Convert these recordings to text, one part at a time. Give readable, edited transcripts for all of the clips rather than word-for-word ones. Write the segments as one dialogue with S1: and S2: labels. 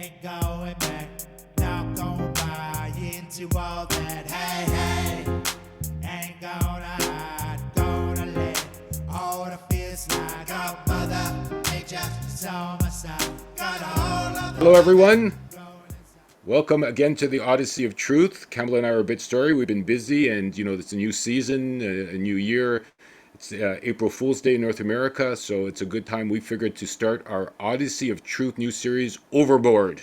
S1: ain't going back. Not gonna buy into all that. Hey, ain't gonna hide. Gonna let all the fears slide. Got Mother Nature is on my side. Got a whole lot.
S2: Hello, everyone. Welcome again to the Odyssey of Truth. Cambell and I are a bit story. We've been busy, and it's a new season, a new year. It's April Fool's Day in North America, so it's a good time. We figured to start our Odyssey of Truth new series, Overboard.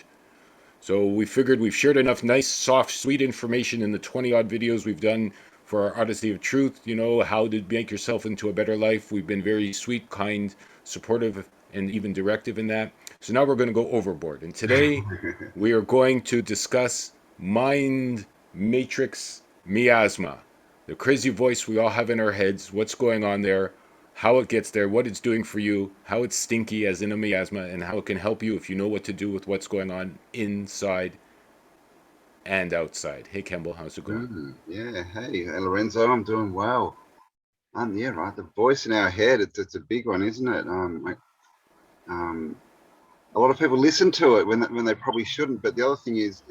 S2: So we figured we've shared enough nice, soft, sweet information in the 20 odd videos we've done for our Odyssey of Truth. How to make yourself into a better life. We've been very sweet, kind, supportive, and even directive in that. So now we're going to go overboard. And today we are going to discuss mind matrix miasma, the crazy voice we all have in our heads, what's going on there, how it gets there, what it's doing for you, how it's stinky as in a miasma, and how it can help you if you know what to do with what's going on inside and outside. Hey, Cambell, how's it going?
S3: Yeah, hey, Lorenzo, I'm doing well. Yeah, right. The voice in our head, it's a big one, isn't it? A lot of people listen to it when they probably shouldn't. But the other thing is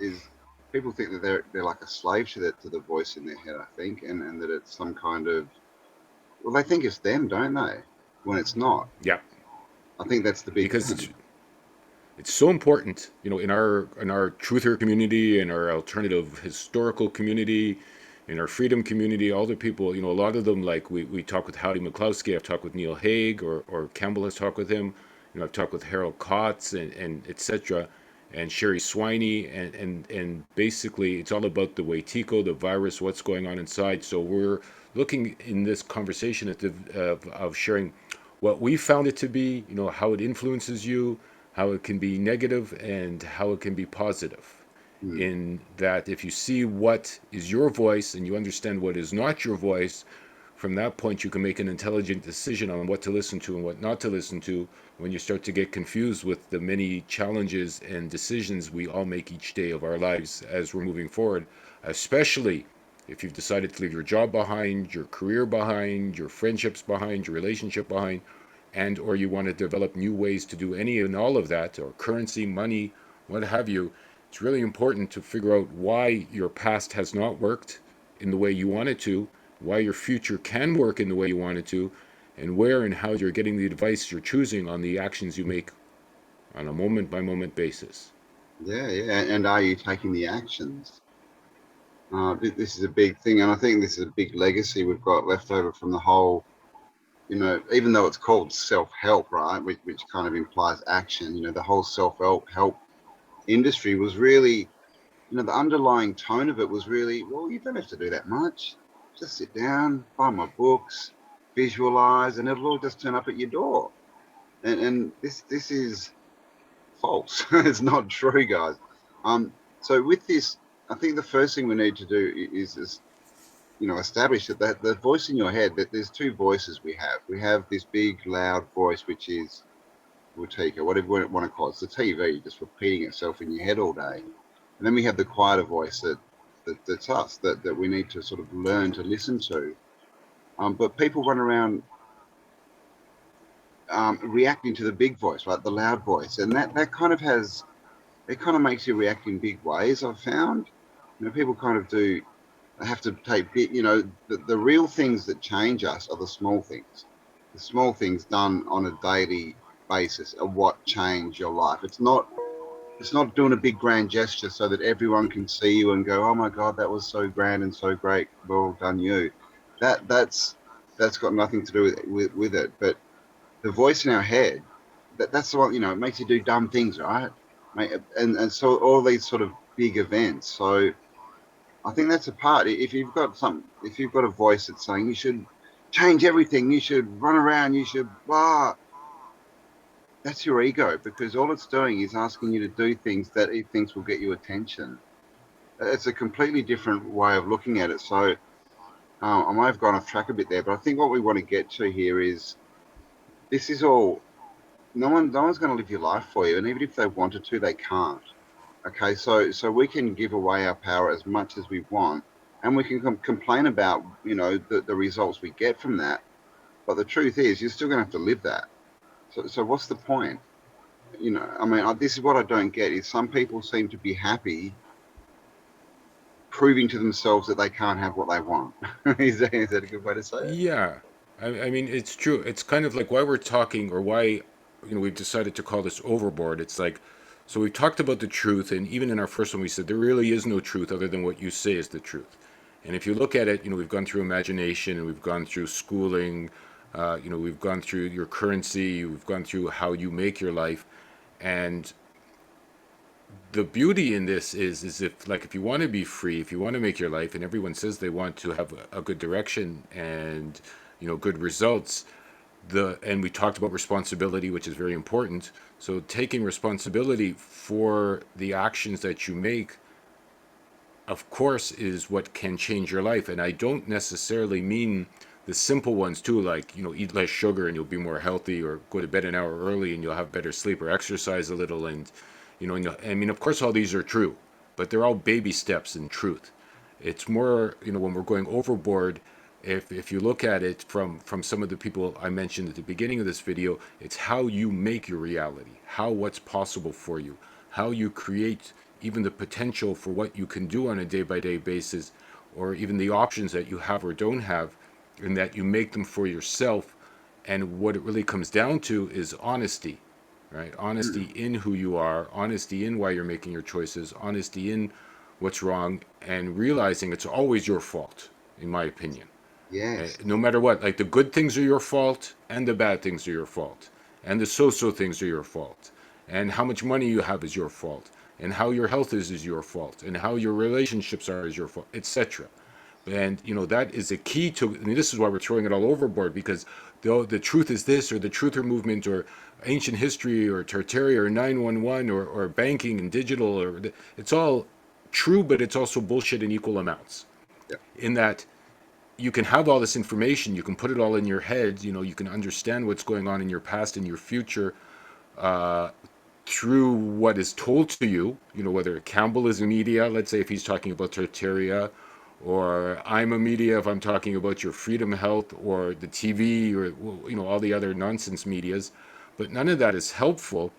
S3: people think that they're like a slave to the voice in their head, I think, and that it's some kind of, well, they think it's them, don't they? When it's not.
S2: Yeah,
S3: I think that's the big
S2: because
S3: thing.
S2: it's so important, in our truther community, in our alternative historical community, in our freedom community, all the people, a lot of them, like we talk with Howdy McCloskey, I've talked with Neil Haig, or Cambell has talked with him, I've talked with Harold Kotz and etc. and Sherry Swiney, and basically it's all about the Waitiko, the virus, what's going on inside. So we're looking in this conversation of sharing what we found it to be, how it influences you, how it can be negative, and how it can be positive.
S3: Hmm.
S2: In that, if you see what is your voice and you understand what is not your voice, from that point you can make an intelligent decision on what to listen to and what not to listen to when you start to get confused with the many challenges and decisions we all make each day of our lives as we're moving forward, especially if you've decided to leave your job behind, your career behind, your friendships behind, your relationship behind, and or you want to develop new ways to do any and all of that, or currency, money, what have you. It's really important to figure out why your past has not worked in the way you want it to, why your future can work in the way you want it to, and where and how you're getting the advice you're choosing on the actions you make on a moment by moment basis.
S3: Yeah, and are you taking the actions? This is a big thing, and I think this is a big legacy we've got left over from the whole, even though it's called self-help, right, which kind of implies action, the whole self-help industry was really, the underlying tone of it was really, well, you don't have to do that much. Just sit down, buy my books, visualize, and it'll all just turn up at your door. And this is false. It's not true, guys. So with this, I think the first thing we need to do is establish that the voice in your head, that there's two voices we have. We have this big, loud voice, which is Watika, whatever you want to call it. It's the TV just repeating itself in your head all day. And then we have the quieter voice that's us, that we need to sort of learn to listen to. But people run around reacting to the big voice, right? The loud voice. And that kind of makes you react in big ways, I've found. People kind of do. They have to take bit, the real things that change us are the small things. The small things done on a daily basis are what change your life. It's not doing a big grand gesture so that everyone can see you and go, oh my God, that was so grand and so great. Well done, you. That's got nothing to do with it. But the voice in our head, that's the one, it makes you do dumb things, right? And so all these sort of big events. So I think that's a part. If you've got a voice that's saying you should change everything, you should run around, you should blah, that's your ego, because all it's doing is asking you to do things that it thinks will get you attention. It's a completely different way of looking at it. So I might have gone off track a bit there, but I think what we want to get to here is this is all. No one's going to live your life for you, and even if they wanted to, they can't. Okay, so we can give away our power as much as we want, and we can complain about the results we get from that. But the truth is, you're still going to have to live that. So what's the point? You know, I mean, this is what I don't get is some people seem to be happy proving to themselves that they can't have what they want. Is that a good way to say it?
S2: Yeah, I mean, it's true. It's kind of like why we're talking, or why, we've decided to call this Overboard. It's like, so we talked about the truth, and even in our first one, we said there really is no truth other than what you say is the truth. And if you look at it, we've gone through imagination, and we've gone through schooling, we've gone through your currency, we've gone through how you make your life, and the beauty in this is if, like, if you want to be free, if you want to make your life, and everyone says they want to have a good direction and good results, and we talked about responsibility, which is very important. So taking responsibility for the actions that you make, of course, is what can change your life. And I don't necessarily mean the simple ones too, like eat less sugar and you'll be more healthy, or go to bed an hour early and you'll have better sleep, or exercise a little, and I mean, of course all these are true, but they're all baby steps in truth. It's more, when we're going overboard, if you look at it from some of the people I mentioned at the beginning of this video, it's how you make your reality, how what's possible for you, how you create even the potential for what you can do on a day-by-day basis, or even the options that you have or don't have, and that you make them for yourself. And what it really comes down to is honesty, right? Honesty in who you are, honesty in why you're making your choices, honesty in what's wrong, and realizing it's always your fault, in my opinion.
S3: Yes.
S2: No matter what, like the good things are your fault, and the bad things are your fault, and the so-so things are your fault, and how much money you have is your fault, and how your health is your fault, and how your relationships are is your fault, etc. And that is a key to, and this is why we're throwing it all overboard, because the truth is this, or the truther movement, or ancient history, or Tartaria, or 911, or banking and digital, or it's all true, but it's also bullshit in equal amounts.
S3: Yeah.
S2: In that you can have all this information, you can put it all in your head, you can understand what's going on in your past and your future, through what is told to you, whether Campbell is a media, let's say if he's talking about Tartaria, or I'm a media if I'm talking about your Freedom Health, or the TV, or all the other nonsense medias. But none of that is helpful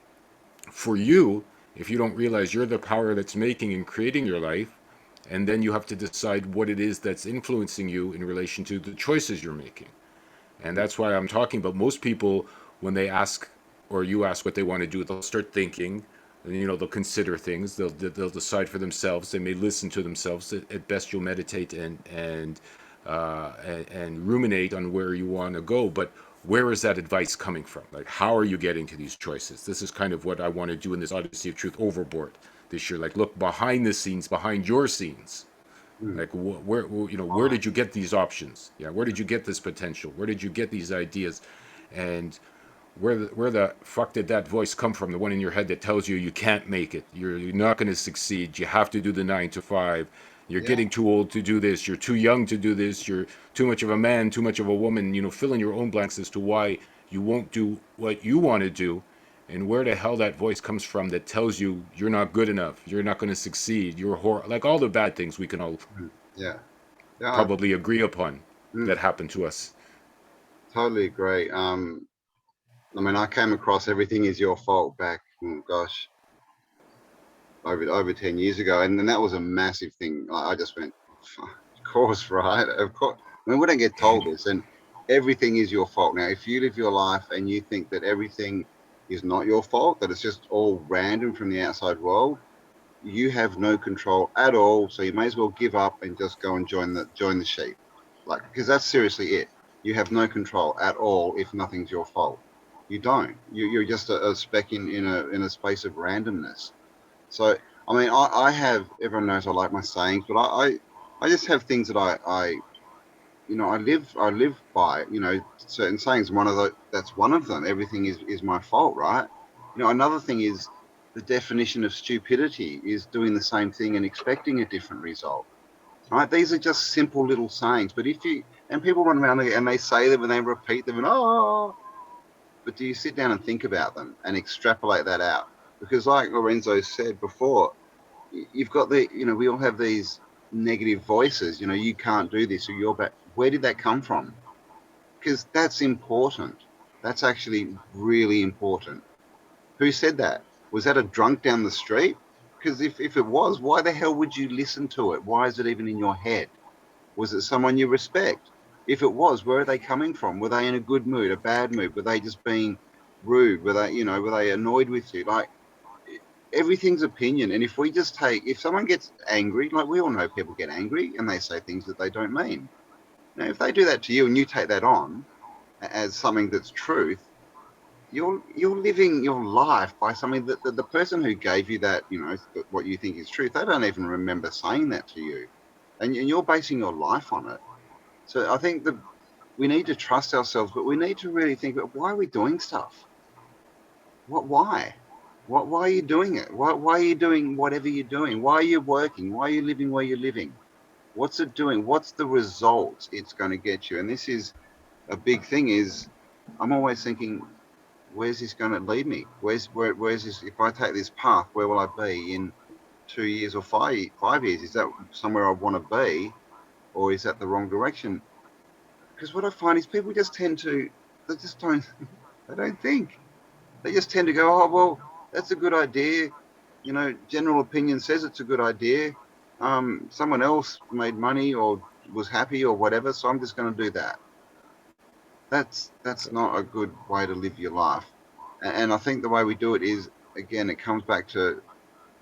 S2: for you if you don't realize you're the power that's making and creating your life, and then you have to decide what it is that's influencing you in relation to the choices you're making. And that's why I'm talking about most people, when they ask, or you ask what they want to do, they'll start thinking, and they'll consider things, they'll decide for themselves, they may listen to themselves. At best you'll meditate and ruminate on where you want to go, but where is that advice coming from? Like, how are you getting to these choices? This is kind of what I want to do in this Odyssey of Truth Overboard this year. Like, look behind the scenes, behind your scenes.
S3: Mm.
S2: Like, where did you get these options? Yeah, where did you get this potential? Where did you get these ideas? And where the fuck did that voice come from? The one in your head that tells you you can't make it, you're not going to succeed, you have to do the 9 to 5, you're
S3: Yeah.
S2: getting too old to do this, you're too young to do this, you're too much of a man, too much of a woman. Fill in your own blanks as to why you won't do what you want to do, and where the hell that voice comes from that tells you you're not good enough, you're not going to succeed, like all the bad things we can all
S3: Mm. Yeah. Yeah.
S2: probably agree upon
S3: Mm,
S2: that happen to us.
S3: totally agree. I mean, I came across everything is your fault back, gosh, over 10 years ago, and then that was a massive thing. I just went, of course, right? Of course. I mean, we don't get told this, and everything is your fault. Now, if you live your life and you think that everything is not your fault, that it's just all random from the outside world, you have no control at all. So you may as well give up and just go and join the sheep, like, because that's seriously it. You have no control at all if nothing's your fault. You don't. You're just a speck in a space of randomness. So, I mean, I have, everyone knows I like my sayings, but I just have things that I live by, certain sayings. That's one of them. Everything is my fault, right? Another thing is the definition of stupidity is doing the same thing and expecting a different result, right? These are just simple little sayings, but and people run around and they say them and they repeat them and, oh, but do you sit down and think about them and extrapolate that out? Because like Lorenzo said before, you've got we all have these negative voices, you can't do this or you're bad. Where did that come from? Because that's important. That's actually really important. Who said that? Was that a drunk down the street? Because if it was, why the hell would you listen to it? Why is it even in your head? Was it someone you respect? If it was, where are they coming from? Were they in a good mood, a bad mood? Were they just being rude? Were they, were they annoyed with you? Like, everything's opinion. And if we just if someone gets angry, like we all know people get angry and they say things that they don't mean. Now, if they do that to you and you take that on as something that's truth, you're living your life by something that the person who gave you that, what you think is truth, they don't even remember saying that to you, and you're basing your life on it. So I think that we need to trust ourselves, but we need to really think about, why are we doing stuff? Why? Why are you doing it? Why are you doing whatever you're doing? Why are you working? Why are you living where you're living? What's it doing? What's the result it's going to get you? And this is a big thing. Is I'm always thinking, where's this going to lead me? Where's this? If I take this path, where will I be in 2 years or 5 years? Is that somewhere I want to be, or is that the wrong direction? Because what I find is people just tend to, they just don't, they don't think. They just tend to go, oh, well, that's a good idea. General opinion says it's a good idea. Someone else made money or was happy or whatever, so I'm just going to do that. That's not a good way to live your life. And I think the way we do it is, again, it comes back to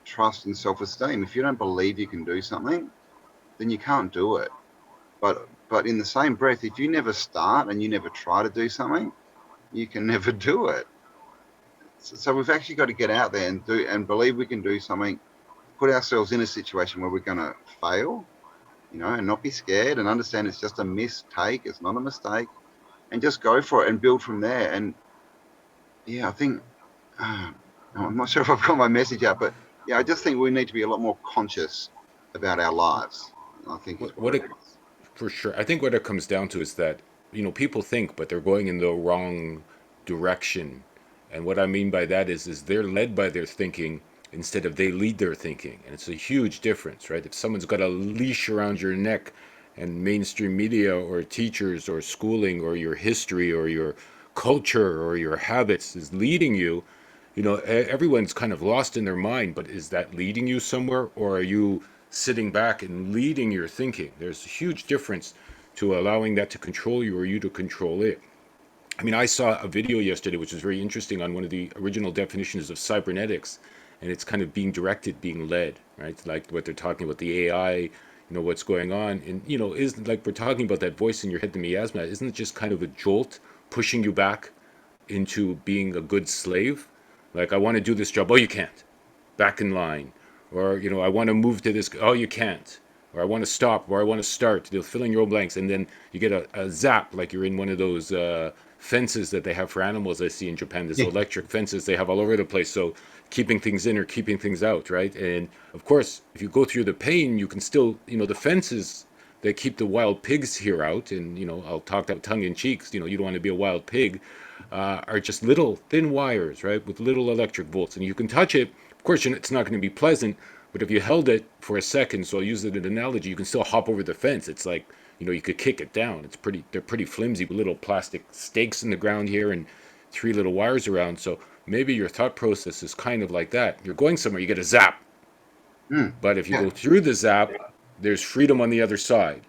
S3: trust and self-esteem. If you don't believe you can do something, then you can't do it. But in the same breath, if you never start and you never try to do something, you can never do it. So we've actually got to get out there and believe we can do something, put ourselves in a situation where we're going to fail, and not be scared and understand it's just a mistake. It's not a mistake, and just go for it and build from there. And yeah, I think, I'm not sure if I've got my message out, but yeah, I just think we need to be a lot more conscious about our lives. I think is what it is.
S2: For sure. I think what it comes down to is that, people think, but they're going in the wrong direction. And what I mean by that is they're led by their thinking instead of they lead their thinking. And it's a huge difference, right? If someone's got a leash around your neck and mainstream media or teachers or schooling or your history or your culture or your habits is leading you, everyone's kind of lost in their mind, but is that leading you somewhere, or are you sitting back and leading your thinking? There's a huge difference to allowing that to control you or you to control it. I mean, I saw a video yesterday which was very interesting on one of the original definitions of cybernetics, and it's kind of being directed, being led, right? Like what they're talking about, the AI, what's going on. And, is like we're talking about that voice in your head, the miasma, isn't it just kind of a jolt pushing you back into being a good slave? Like, I want to do this job. Oh, you can't. Back in line. Or, I want to move to this. Oh, you can't. Or I want to stop. Or I want to start. They'll fill in your own blanks. And then you get a zap, like you're in one of those fences that they have for animals I see in Japan. There's electric fences they have all over the place. So keeping things in or keeping things out, right? And, of course, if you go through the pain, you can still, the fences that keep the wild pigs here out. And, I'll talk that tongue in cheeks. You don't want to be a wild pig. Are just little thin wires, right, with little electric volts, and you can touch it. Of course, it's not going to be pleasant, but if you held it for a second, so I'll use it as an analogy, you can still hop over the fence. It's like, you could kick it down. They're pretty flimsy with little plastic stakes in the ground here and 3 little wires around. So maybe your thought process is kind of like that. You're going somewhere, you get a zap, but if you go through the zap, there's freedom on the other side.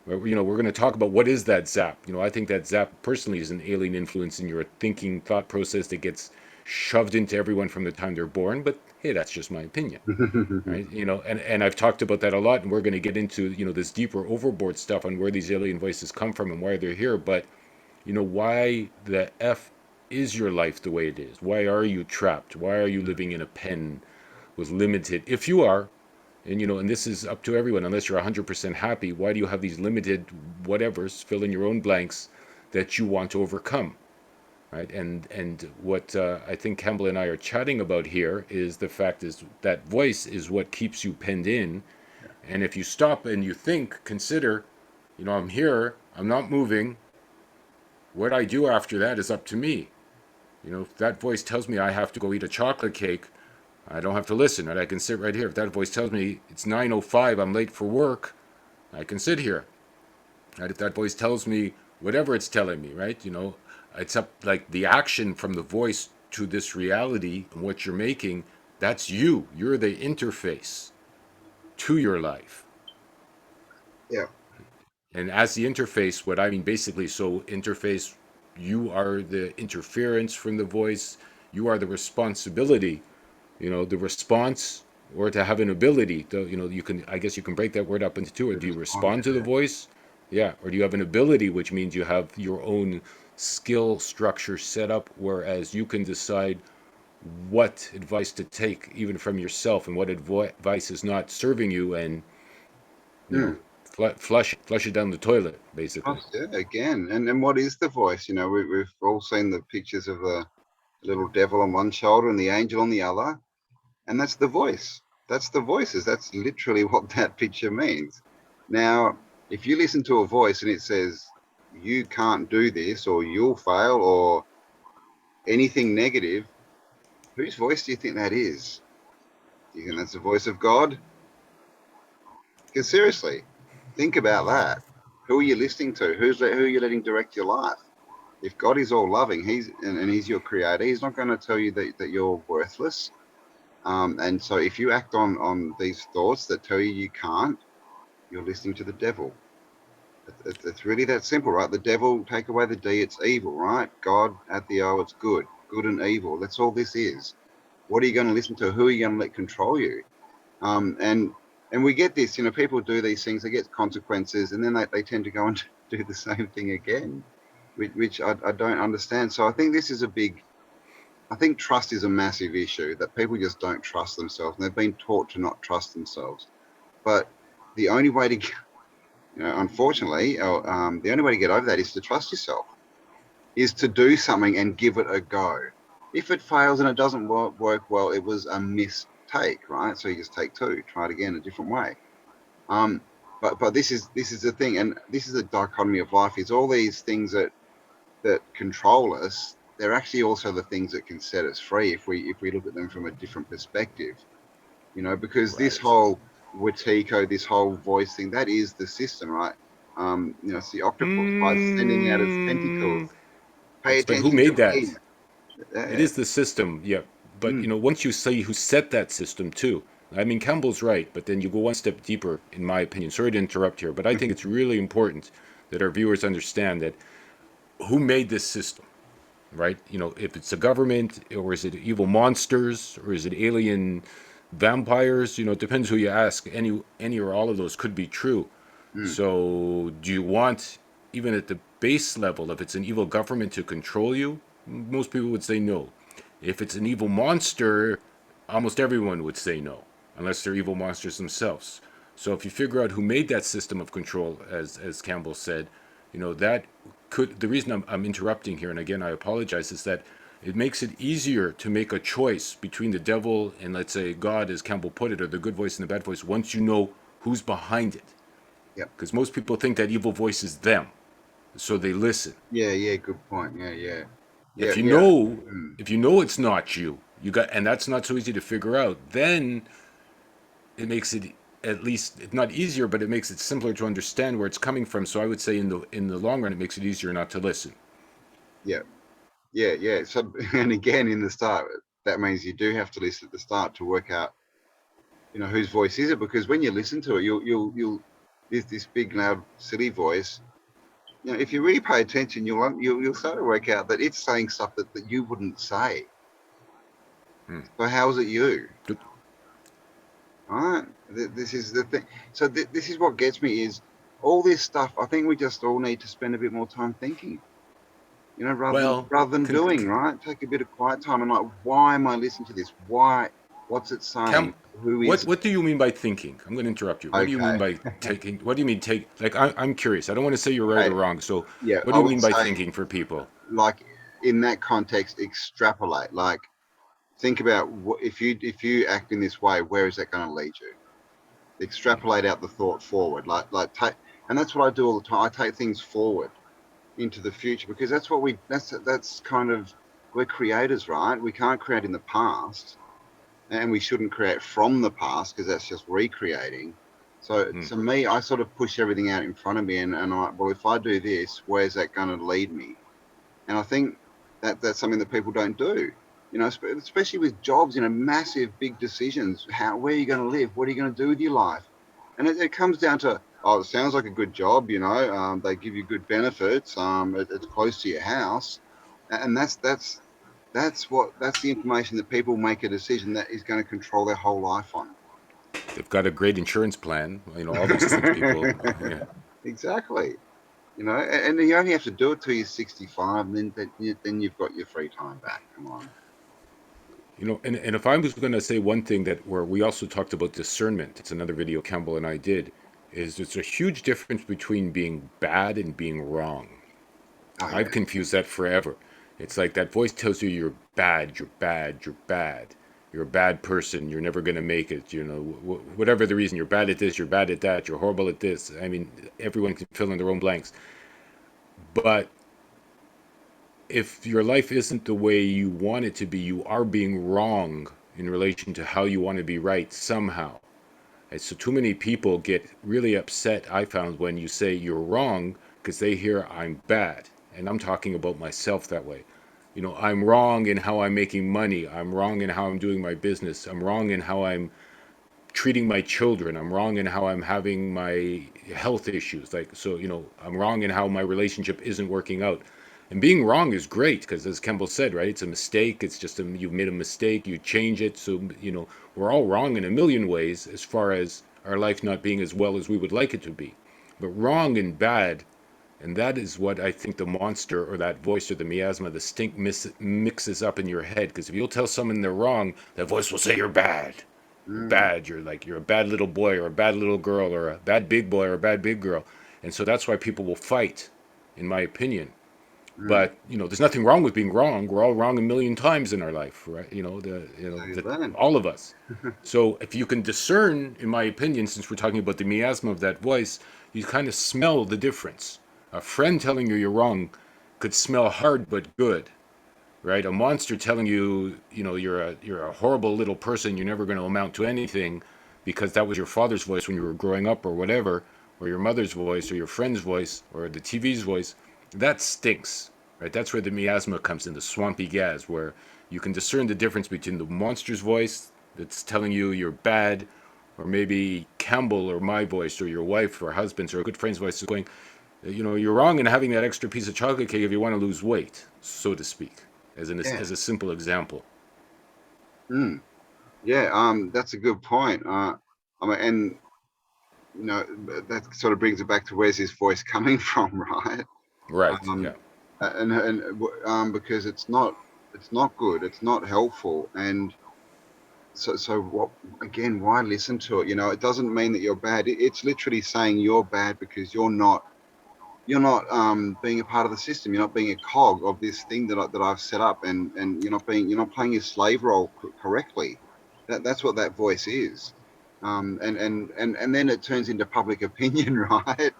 S2: We're going to talk about what is that zap. I think that zap personally is an alien influence in your thinking thought process that gets shoved into everyone from the time they're born. But hey, that's just my opinion, right? And I've talked about that a lot, and we're going to get into this deeper overboard stuff on where these alien voices come from and why they're here. But why the f is your life the way it is? Why are you trapped? Why are you living in a pen with limited? If you are, and this is up to everyone, unless you're 100% happy, why do you have these limited whatevers, fill in your own blanks, that you want to overcome, right? And what I think Cambell and I are chatting about here is the fact is that voice is what keeps you penned in. And if you stop and you think, consider, I'm here, I'm not moving, what I do after that is up to me. If that voice tells me I have to go eat a chocolate cake, I don't have to listen, right? I can sit right here. If that voice tells me it's 9:05, I'm late for work, I can sit here. Right? If that voice tells me whatever it's telling me, right? It's up, like the action from the voice to this reality and what you're making, that's you. You're the interface to your life.
S3: Yeah.
S2: And as the interface, what I mean basically, so interface, you are the interference from the voice, you are the responsibility, the response, or to have an ability. You can, I guess you can break that word up into two. Or
S3: To
S2: do you
S3: respond
S2: respond to
S3: to
S2: the
S3: it.
S2: voice? Yeah. Or do you have an ability, which means you have your own skill structure set up, whereas you can decide what advice to take, even from yourself, and what advice is not serving you, and you know,
S3: Mm.
S2: flush it down the toilet, basically.
S3: Yeah, again. And what is the voice? We've all seen the pictures of the little devil on one shoulder and the angel on the other. And that's the voice. That's the voices. That's literally what that picture means. Now, if you listen to a voice and it says, you can't do this, or you'll fail, or anything negative, whose voice do you think that is? Do you think that's the voice of God? Because seriously, think about that. Who are you listening to? Who are you letting direct your life? If God is all loving, and he's your creator, he's not going to tell you that you're worthless. And so if you act on these thoughts that tell you you can't, you're listening to the devil. It's really that simple, right? The devil, take away the D, it's evil, right? God, at the O, it's good. Good and evil. That's all this is. What are you going to listen to? Who are you going to let control you? And we get this, people do these things, they get consequences, and then they tend to go and do the same thing again, which I don't understand. So I think this is I think trust is a massive issue, that people just don't trust themselves, and they've been taught to not trust themselves. But the only way to, unfortunately, the only way to get over that is to trust yourself, is to do something and give it a go. If it fails and it doesn't work well, it was a mistake, right? So you just take two, try it again a different way. Um, but this is the thing, and this is the dichotomy of life: is all these things that control us. They're actually also the things that can set us free if we look at them from a different perspective. Because this
S2: Right.
S3: whole Watiko, this whole voice thing, that is the system, right? It's the octopus, right, sending out its tentacles.
S2: Mm,
S3: Pay
S2: but who
S3: attention to
S2: made that?
S3: me.
S2: It
S3: Yeah.
S2: is the system, yeah. But
S3: Mm,
S2: once you say who set that system too, I mean Campbell's right, but then you go one step deeper, in my opinion. Sorry to interrupt here, but I think it's really important that our viewers understand that who made this system, right? If it's a government, or is it evil monsters, or is it alien vampires? It depends who you ask. Any or all of those could be true.
S3: mm.
S2: So, do you want, even at the base level, if it's an evil government to control you? Most people would say no. If it's an evil monster, almost everyone would say no, unless they're evil monsters themselves. So if you figure out who made that system of control, as Campbell said, that could, the reason I'm interrupting here, and again I apologize, is that it makes it easier to make a choice between the devil and, let's say, God, as Campbell put it, or the good voice and the bad voice, once you know who's behind it.
S3: Yep.
S2: Because most people think that evil voice is them, so they listen.
S3: Yeah, yeah, good point. Yeah, yeah. Yeah,
S2: If you
S3: yeah.
S2: know,
S3: Mm.
S2: if you know it's not you, and that's not so easy to figure out. Then it makes it, at least not easier, but it makes it simpler to understand where it's coming from. So I would say in the long run, it makes it easier not to listen.
S3: Yeah, yeah, yeah. So, and again, in the start, that means you do have to listen at the start to work out, whose voice is it? Because when you listen to it, you'll there's this big, loud, silly voice. If you really pay attention, you'll start to work out that it's saying stuff that you wouldn't say. So how is it you? Right? This is the thing. So this is what gets me, is all this stuff. I think we just all need to spend a bit more time thinking, rather than
S2: Well,
S3: doing, right? Take a bit of quiet time and, like, why am I listening to this? Why? What's it saying?
S2: Cam,
S3: Who is
S2: what
S3: it?
S2: what do you mean by thinking? I'm going to interrupt you. What do you mean
S3: Okay.
S2: by taking? What do you mean take? Like, I'm curious. I don't want to say you're right or
S3: Okay.
S2: wrong. So
S3: Yeah,
S2: what
S3: I
S2: do you
S3: would
S2: mean by
S3: say,
S2: thinking for people?
S3: like, in that context, extrapolate. Like, think about if you act in this way, where is that going to lead you? Extrapolate out the thought forward. Like take, and that's what I do all the time. I take things forward into the future, because that's kind of, we're creators, right? We can't create in the past, and we shouldn't create from the past, because that's just recreating. So
S2: Hmm.
S3: to me, I sort of push everything out in front of me, and well, if I do this, where's that going to lead me? And I think that's something that people don't do. You know, especially with jobs, you know, massive, big decisions. Where are you going to live? What are you going to do with your life? And it comes down to, oh, it sounds like a good job. You know, they give you good benefits. It's close to your house, and that's the information that people make a decision that is going to control their whole life on.
S2: They've got a great insurance plan. You know, all those things people, yeah.
S3: Exactly. You know, and you only have to do it till you're 65, and then you've got your free time back. Come on.
S2: You know, and if I was going to say one thing that where we also talked about discernment, it's another video Campbell and I did, is there's a huge difference between being bad and being wrong.
S3: Oh
S2: I've
S3: yeah.
S2: confused that forever. It's like that voice tells you you're bad, you're bad, you're bad. You're a bad person. You're never going to make it. You know, whatever the reason, you're bad at this, you're bad at that, you're horrible at this. I mean, everyone can fill in their own blanks. But if your life isn't the way you want it to be, you are being wrong in relation to how you want to be right somehow. And so too many people get really upset, I found, when you say you're wrong because they hear I'm bad. And I'm talking about myself that way. You know, I'm wrong in how I'm making money. I'm wrong in how I'm doing my business. I'm wrong in how I'm treating my children. I'm wrong in how I'm having my health issues. Like, so, you know, I'm wrong in how my relationship isn't working out. And being wrong is great because, as Campbell said, right, it's a mistake. It's just you've made a mistake. You change it. So, you know, we're all wrong in a million ways as far as our life not being as well as we would like it to be. But wrong and bad, and that is what I think the monster or that voice or the miasma, the stink mixes up in your head. Because if you'll tell someone they're wrong, that voice will say you're bad. You're
S3: Mm,
S2: bad. You're a bad little boy or a bad little girl or a bad big boy or a bad big girl. And so that's why people will fight, in my opinion.
S3: mm.
S2: But you know, there's nothing wrong with being wrong. We're all wrong a million times in our life, right?
S3: So you
S2: That
S3: learn.
S2: all of us. So if you can discern, in my opinion, since we're talking about the miasma of that voice, you kind of smell the difference. A friend telling you you're wrong could smell hard but good, right? A monster telling you, you know, you're a horrible little person, you're never going to amount to anything because that was your father's voice when you were growing up or whatever, or your mother's voice or your friend's voice or the TV's voice. That stinks, right? That's where the miasma comes in, the swampy gas, where you can discern the difference between the monster's voice that's telling you you're bad, or maybe Campbell or my voice or your wife or husband's or a good friend's voice is going, you know, you're wrong in having that extra piece of chocolate cake if you want to lose weight, so to speak,
S3: Yeah.
S2: as a simple example.
S3: Mm. Yeah. That's a good point. I mean, and you know, that sort of brings it back to where's his voice coming from, right?
S2: Right. Yeah.
S3: Um, because it's not good. It's not helpful. And so what? Again, why listen to it? You know, it doesn't mean that you're bad. It's literally saying you're bad because you're not being a part of the system. You're not being a cog of this thing that I've set up, and you're not playing your slave role correctly. That's what that voice is. And then it turns into public opinion, right?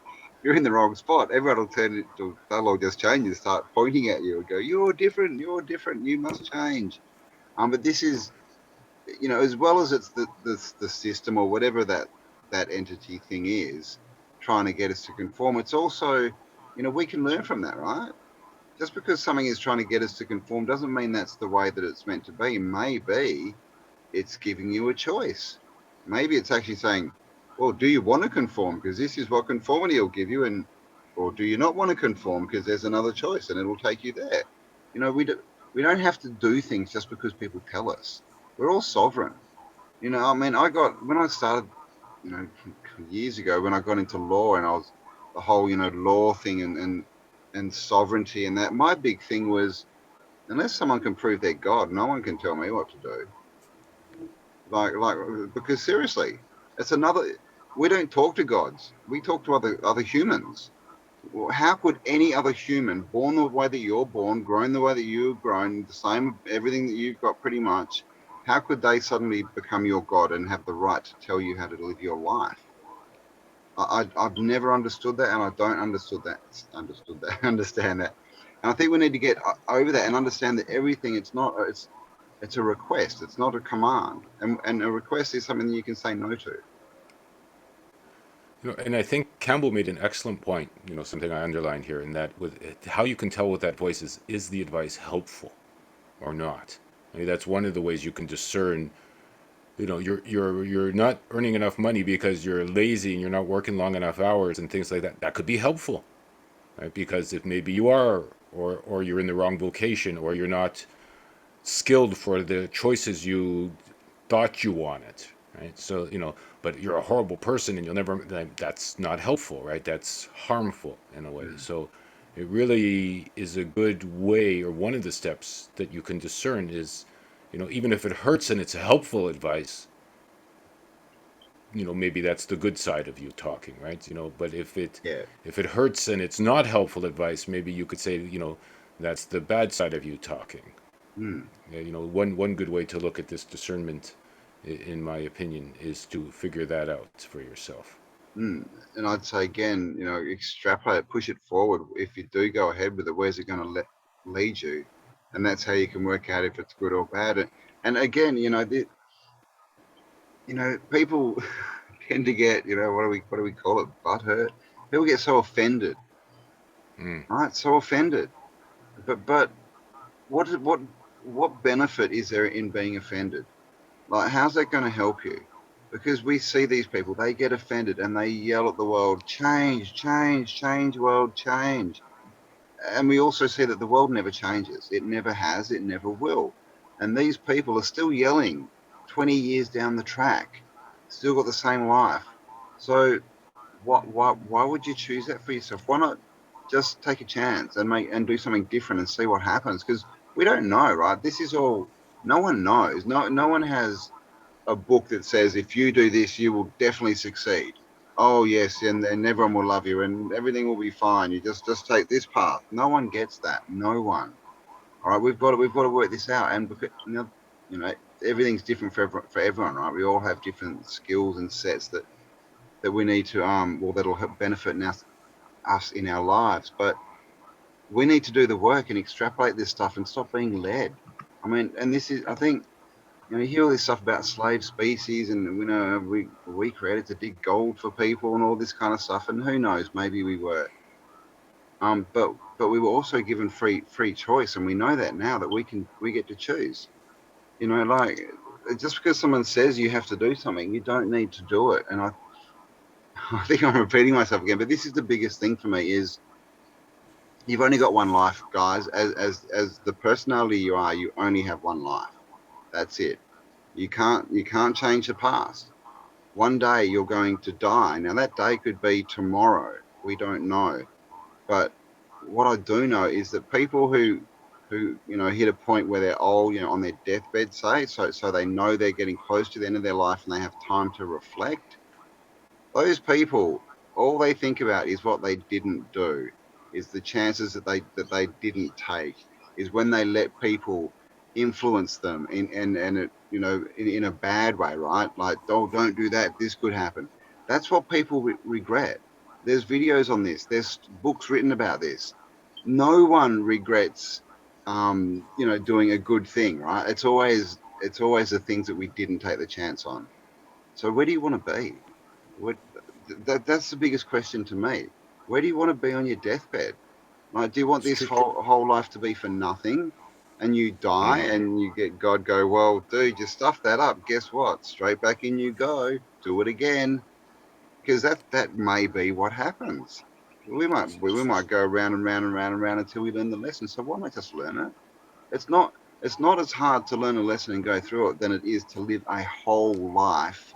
S3: You're in the wrong spot. Everyone will they'll all just change and start pointing at you and go, you're different, you must change. But this is, you know, as well as it's the system or whatever that entity thing is trying to get us to conform, it's also, you know, we can learn from that, right? Just because something is trying to get us to conform doesn't mean that's the way that it's meant to be. Maybe it's giving you a choice. Maybe it's actually saying, well, do you want to conform, because this is what conformity will give you, and or do you not want to conform because there's another choice and it'll take you there. You know, we don't have to do things just because people tell us. We're all sovereign. You know, I mean, I got when I started, you know, years ago when I got into law, and I was the whole, you know, law thing and sovereignty, and that my big thing was, unless someone can prove they're God, no one can tell me what to do. Like because seriously, it's another. We don't talk to gods. We talk to other humans. Well, how could any other human, born the way that you're born, grown the way that you've grown, the same everything that you've got pretty much, how could they suddenly become your God and have the right to tell you how to live your life? I've never understood that, and I don't understand that, and I think we need to get over that and understand that everything, it's a request, it's not a command, and a request is something that you can say no to.
S2: You know, and I think Campbell made an excellent point. You know, something I underlined here, in that with how you can tell what that voice is the advice helpful or not? I mean, that's one of the ways you can discern. You're not earning enough money because you're lazy and you're not working long enough hours and things like that. That could be helpful, right? Because if maybe you are, or you're in the wrong vocation, or you're not skilled for the choices you thought you wanted, right? So, but you're a horrible person and you'll never, that's not helpful, right? That's harmful in a way. So it really is a good way, or one of the steps that you can discern is, even if it hurts and it's helpful advice, maybe that's the good side of you talking, right? But
S3: Yeah.
S2: if it hurts and it's not helpful advice, maybe you could say, that's the bad side of you talking.
S3: Mm.
S2: Yeah, one good way to look at this discernment, in my opinion, is to figure that out for yourself.
S3: Mm. And I'd say again, extrapolate, push it forward. If you do go ahead with it, where's it going to lead you? And that's how you can work out if it's good or bad. And again, people tend to get, what do we call it? Butt hurt. People get so offended,
S2: Mm.
S3: right? So offended. But what benefit is there in being offended? Like, how's that going to help you? Because we see these people, they get offended and they yell at the world, change, change, change, world, change. And we also see that the world never changes. It never has, it never will. And these people are still yelling 20 years down the track, still got the same life. So why would you choose that for yourself? Why not just take a chance and do something different and see what happens? Because we don't know, right? This is all, no one knows. No one has a book that says if you do this, you will definitely succeed. Oh yes, and then everyone will love you and everything will be fine. You just take this path. No one gets that. No one. All right, we've got to work this out, and because you know everything's different for everyone, right? We all have different skills and sets that we need to that'll help benefit us in our lives, but we need to do the work and extrapolate this stuff and stop being led. I mean, and this is, I think, you hear all this stuff about slave species, and we created to dig gold for people and all this kind of stuff. And who knows, maybe we were. But we were also given free choice, and we know that now that we get to choose. Like, just because someone says you have to do something, you don't need to do it. And I think I'm repeating myself again, but this is the biggest thing for me: is you've only got one life, guys. As the personality you are, you only have one life. That's it. You can't change the past. One day you're going to die. Now that day could be tomorrow. We don't know. But what I do know is that people who hit a point where they're old, on their deathbed, say, so they know they're getting close to the end of their life and they have time to reflect. Those people, all they think about is what they didn't do, is the chances that they didn't take, is when they let people influence them and it, in a bad way, right? Like, don't do that. This could happen. That's what people regret. There's videos on this. There's books written about this. No one regrets, doing a good thing, right? It's always the things that we didn't take the chance on. So where do you want to be? What that's the biggest question to me. Where do you want to be on your deathbed? Like, do you want
S2: It's
S3: this
S2: tricky.
S3: whole life to be for nothing, and you die
S2: Mm.
S3: and you get God go, well, dude, you stuffed that up. Guess what? Straight back in you go. Do it again, because that may be what happens. We might go round and round and round and round until we learn the lesson. So why not just learn it? It's not it's not as hard to learn a lesson and go through it than it is to live a whole life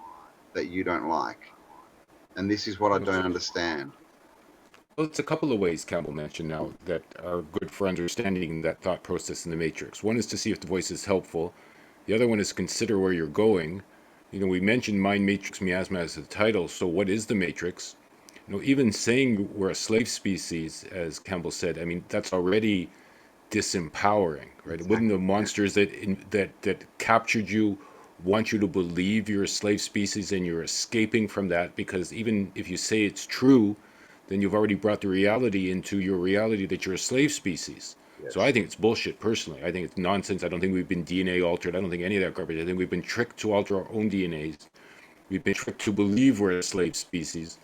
S3: that you don't like. And this is what I don't understand.
S2: Well, it's a couple of ways Campbell mentioned now that are good for understanding that thought process in the matrix. One is to see if the voice is helpful. The other one is consider where you're going. We mentioned mind matrix miasma as the title. So what is the matrix? Even saying we're a slave species, as Campbell said, I mean, that's already disempowering, right? Wouldn't the
S3: Exactly. Yeah.
S2: monsters that captured you want you to believe you're a slave species and you're escaping from that? Because even if you say it's true, then you've already brought the reality into your reality that you're a slave species. So I
S3: Yes.
S2: think it's bullshit personally. I think it's nonsense. I don't think we've been DNA altered. I don't think any of that garbage. I think we've been tricked to alter our own DNAs. We've been tricked to believe we're a slave species.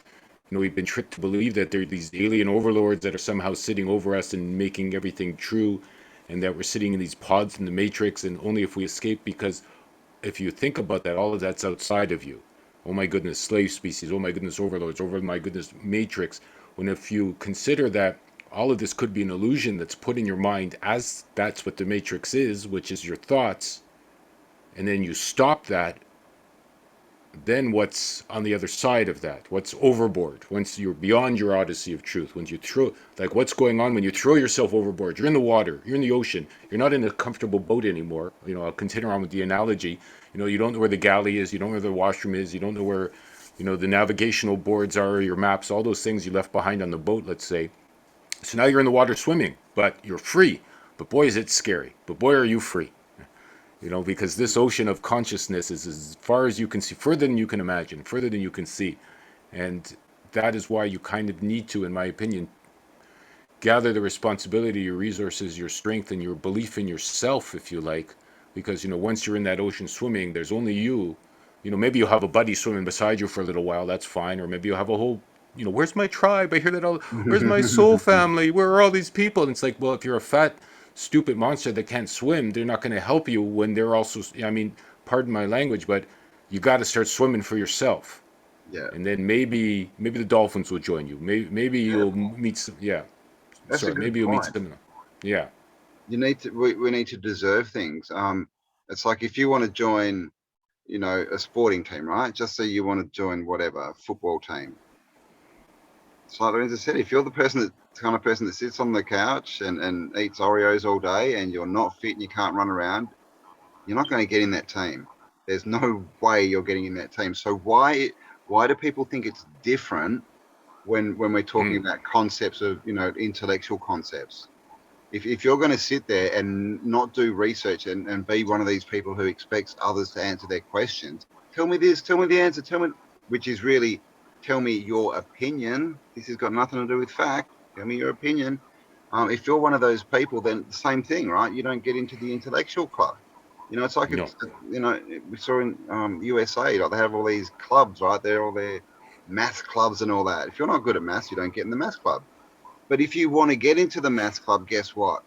S2: We've been tricked to believe that there are these alien overlords that are somehow sitting over us and making everything true. and that we're sitting in these pods in the matrix, and only if we escape, because if you think about that, all of that's outside of you. Oh my goodness, slave species. Oh my goodness, overlords. Oh my goodness, matrix. When if you consider that all of this could be an illusion that's put in your mind, as that's what the matrix is, which is your thoughts, and then you stop that, then what's on the other side of that? What's overboard? Once you're beyond your odyssey of truth, when you throw, like what's going on when you throw yourself overboard? You're in the water, you're in the ocean, you're not in a comfortable boat anymore. You know, I'll continue on with the analogy. You know, you don't know where the galley is, you don't know where the washroom is, you don't know where, you know, the navigational boards are, your maps, all those things you left behind on the boat, let's say. So now you're in the water swimming, but you're free. But boy, is it scary. But boy, are you free. You know, because this ocean of consciousness is as far as you can see, further than you can imagine, further than you can see. And that is why you kind of need to, in my opinion, gather the responsibility, your resources, your strength, and your belief in yourself, if you like. Because, you know, once you're in that ocean swimming, there's only you. You know, maybe you'll have a buddy swimming beside you for a little while, that's fine. Or maybe you'll have a whole, you know, where's my tribe? I hear that all, where's my soul family? Where are all these people? And it's like, well, if you're a fat, stupid monster that can't swim, they're not going to help you when they're also, I mean, pardon my language, but you got to start swimming for yourself.
S3: Yeah,
S2: And then maybe the dolphins will join you. Maybe
S3: yeah,
S2: you'll meet some, yeah.
S3: that's a
S2: Sorry,
S3: good
S2: maybe you'll meet
S3: point.
S2: some, yeah.
S3: You need to. We need to deserve things. It's like if you want to join, you know, a sporting team, right? Just say you want to join whatever football team. It's like Lorenzo said, if you're the person that kind of person that sits on the couch and eats Oreos all day and you're not fit and you can't run around, you're not going to get in that team. There's no way you're getting in that team. So why do people think it's different when we're talking
S2: Mm,
S3: about concepts of, you know, intellectual concepts? If you're going to sit there and not do research and be one of these people who expects others to answer their questions, tell me this, tell me the answer, tell me, which is really tell me your opinion. This has got nothing to do with fact. Tell me your opinion. If you're one of those people, then the same thing, right? You don't get into the intellectual club. You know, it's like
S2: no,
S3: it's, you know, we saw in USA, like they have all these clubs, right? They're all their math clubs and all that. If you're not good at maths, you don't get in the math club. But if you want to get into the maths club, guess what?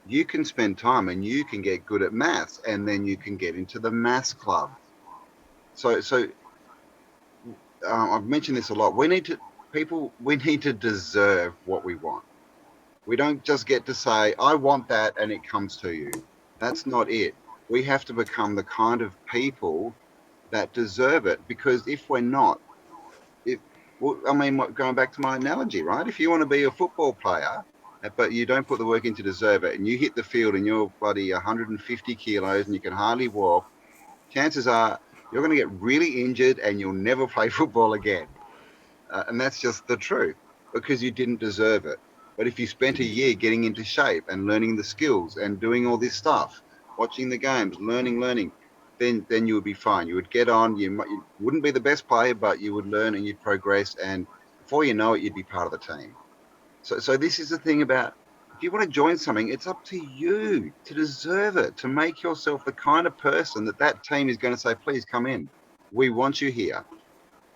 S3: You can spend time and you can get good at maths, and then you can get into the maths club. So I've mentioned this a lot. We need to deserve what we want. We don't just get to say, I want that, and it comes to you. That's not it. We have to become the kind of people that deserve it, because if we're not, if well, I mean, going back to my analogy, right? If you want to be a football player, but you don't put the work in to deserve it, and you hit the field and you're bloody 150 kilos and you can hardly walk, chances are you're going to get really injured and you'll never play football again. And that's just the truth, because you didn't deserve it. But if you spent a
S2: didn't,
S3: year getting into shape and learning the skills and doing all this stuff, watching the games, learning, then you would be fine. You would get on. You wouldn't be the best player, but you would learn and you'd progress. And before you know it, you'd be part of the team. So this is the thing about, if you want to join something, it's up to you to deserve it, to make yourself the kind of person that that team is going to say, please come in. We want you here.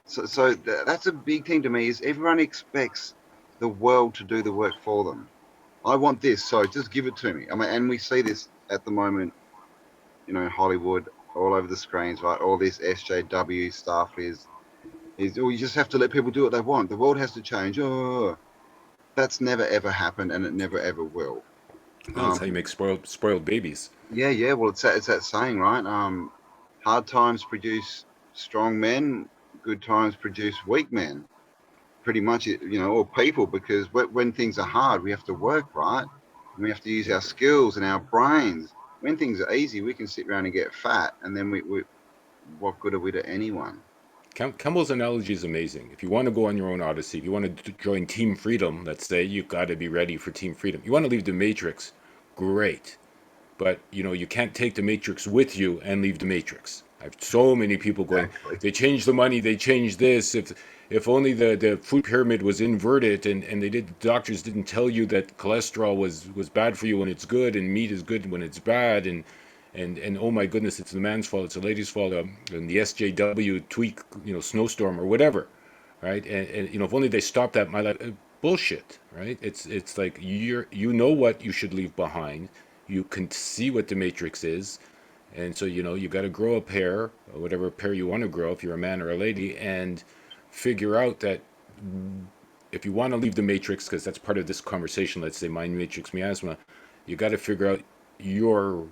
S3: So that's a big thing to me, is everyone expects the world to do the work for them. I want this, so just give it to me. I mean, and we see this at the moment, you know, in Hollywood, all over the screens, right? All this SJW stuff is oh, you just have to let people do what they want. The world has to change. Oh, that's never ever happened, and it never ever will.
S2: no, that's how you
S3: Um,
S2: make spoiled babies.
S3: yeah. Well, it's that saying, right? Hard times produce strong men. Good times produce weak men. Pretty much, you know, or people, because when things are hard, we have to work, right? And we have to use our skills and our brains. When things are easy, we can sit around and get fat, and then we what good are we to anyone?
S2: Campbell's analogy is amazing. If you want to go on your own odyssey, if you want to join Team Freedom, let's say, you've got to be ready for Team Freedom. You want to leave the Matrix, great. But, you know, you can't take the Matrix with you and leave the Matrix. I have so many people going,
S3: Exactly.
S2: they changed the money, they changed this. If only the food pyramid was inverted, and the doctors didn't tell you that cholesterol was bad for you when it's good, and meat is good when it's bad, and oh my goodness, it's the man's fault, it's the lady's fault, and the SJW tweak, you know, snowstorm or whatever, right? And you know, if only they stopped that, my life, bullshit, right? It's like you know what you should leave behind, you can see what the matrix is. And so, you've got to grow a pair, or whatever pair you want to grow, if you're a man or a lady, and figure out that if you want to leave the matrix, because that's part of this conversation, let's say mind matrix miasma, you got to figure out your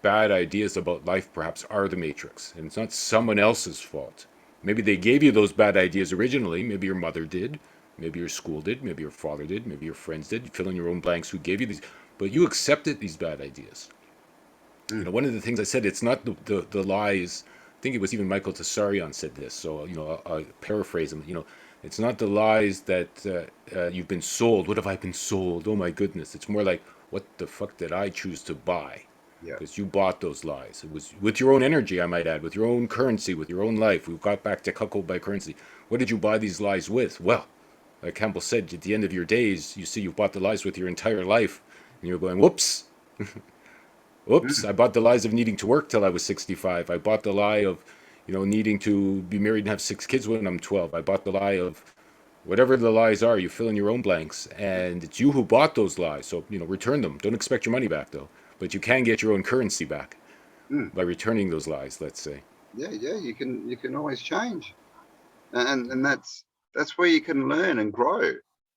S2: bad ideas about life perhaps are the matrix, and it's not someone else's fault. Maybe they gave you those bad ideas originally. Maybe your mother did, maybe your school did, maybe your father did, maybe your friends did. You fill in your own blanks who gave you these, but you accepted these bad ideas. One of the things I said, it's not the lies. I think it was even Michael Tsarion said this. So, I'll paraphrase him. It's not the lies that you've been sold. What have I been sold? Oh my goodness. It's more like, what the fuck did I choose to buy?
S3: Yeah.
S2: Because you bought those lies. It was with your own energy, I might add, with your own currency, with your own life. We got back to cuckold by currency. What did you buy these lies with? Well, like Campbell said, at the end of your days, you see you've bought the lies with your entire life. And you're going, whoops. Oops, I bought the lies of needing to work till I was 65. I bought the lie of, needing to be married and have 6 kids when I'm 12. I bought the lie of whatever the lies are, you fill in your own blanks. And it's you who bought those lies. So, return them. Don't expect your money back, though. But you can get your own currency back by returning those lies, let's say.
S3: Yeah, you can always change. And that's where you can learn and grow.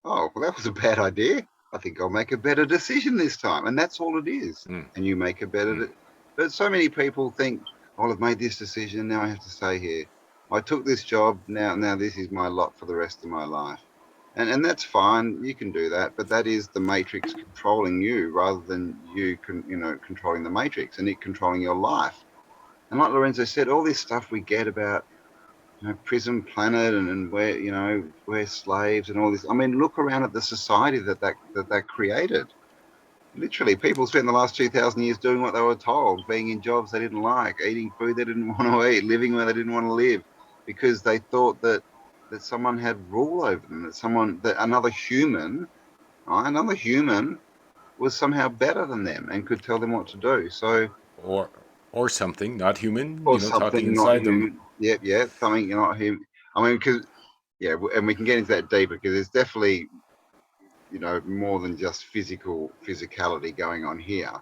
S3: Oh, well, that was a bad idea. I think I'll make a better decision this time. And that's all it is. And you make a better. But so many people think, oh, I've made this decision. Now I have to stay here. I took this job. Now this is my lot for the rest of my life. And that's fine. You can do that. But that is the matrix controlling you rather than you controlling the matrix and it controlling your life. And like Lorenzo said, all this stuff we get about prison planet and we're slaves and all this. I mean, look around at the society that created. Literally, people spent the last 2,000 years doing what they were told, being in jobs they didn't like, eating food they didn't want to eat, living where they didn't want to live, because they thought that someone had rule over them, that another human, right, another human was somehow better than them and could tell them what to do. So
S2: or something not human,
S3: or
S2: talking
S3: something not
S2: inside them.
S3: human. Yeah, something not human. I mean, because and we can get into that deeper because there's definitely more than just physicality going on here.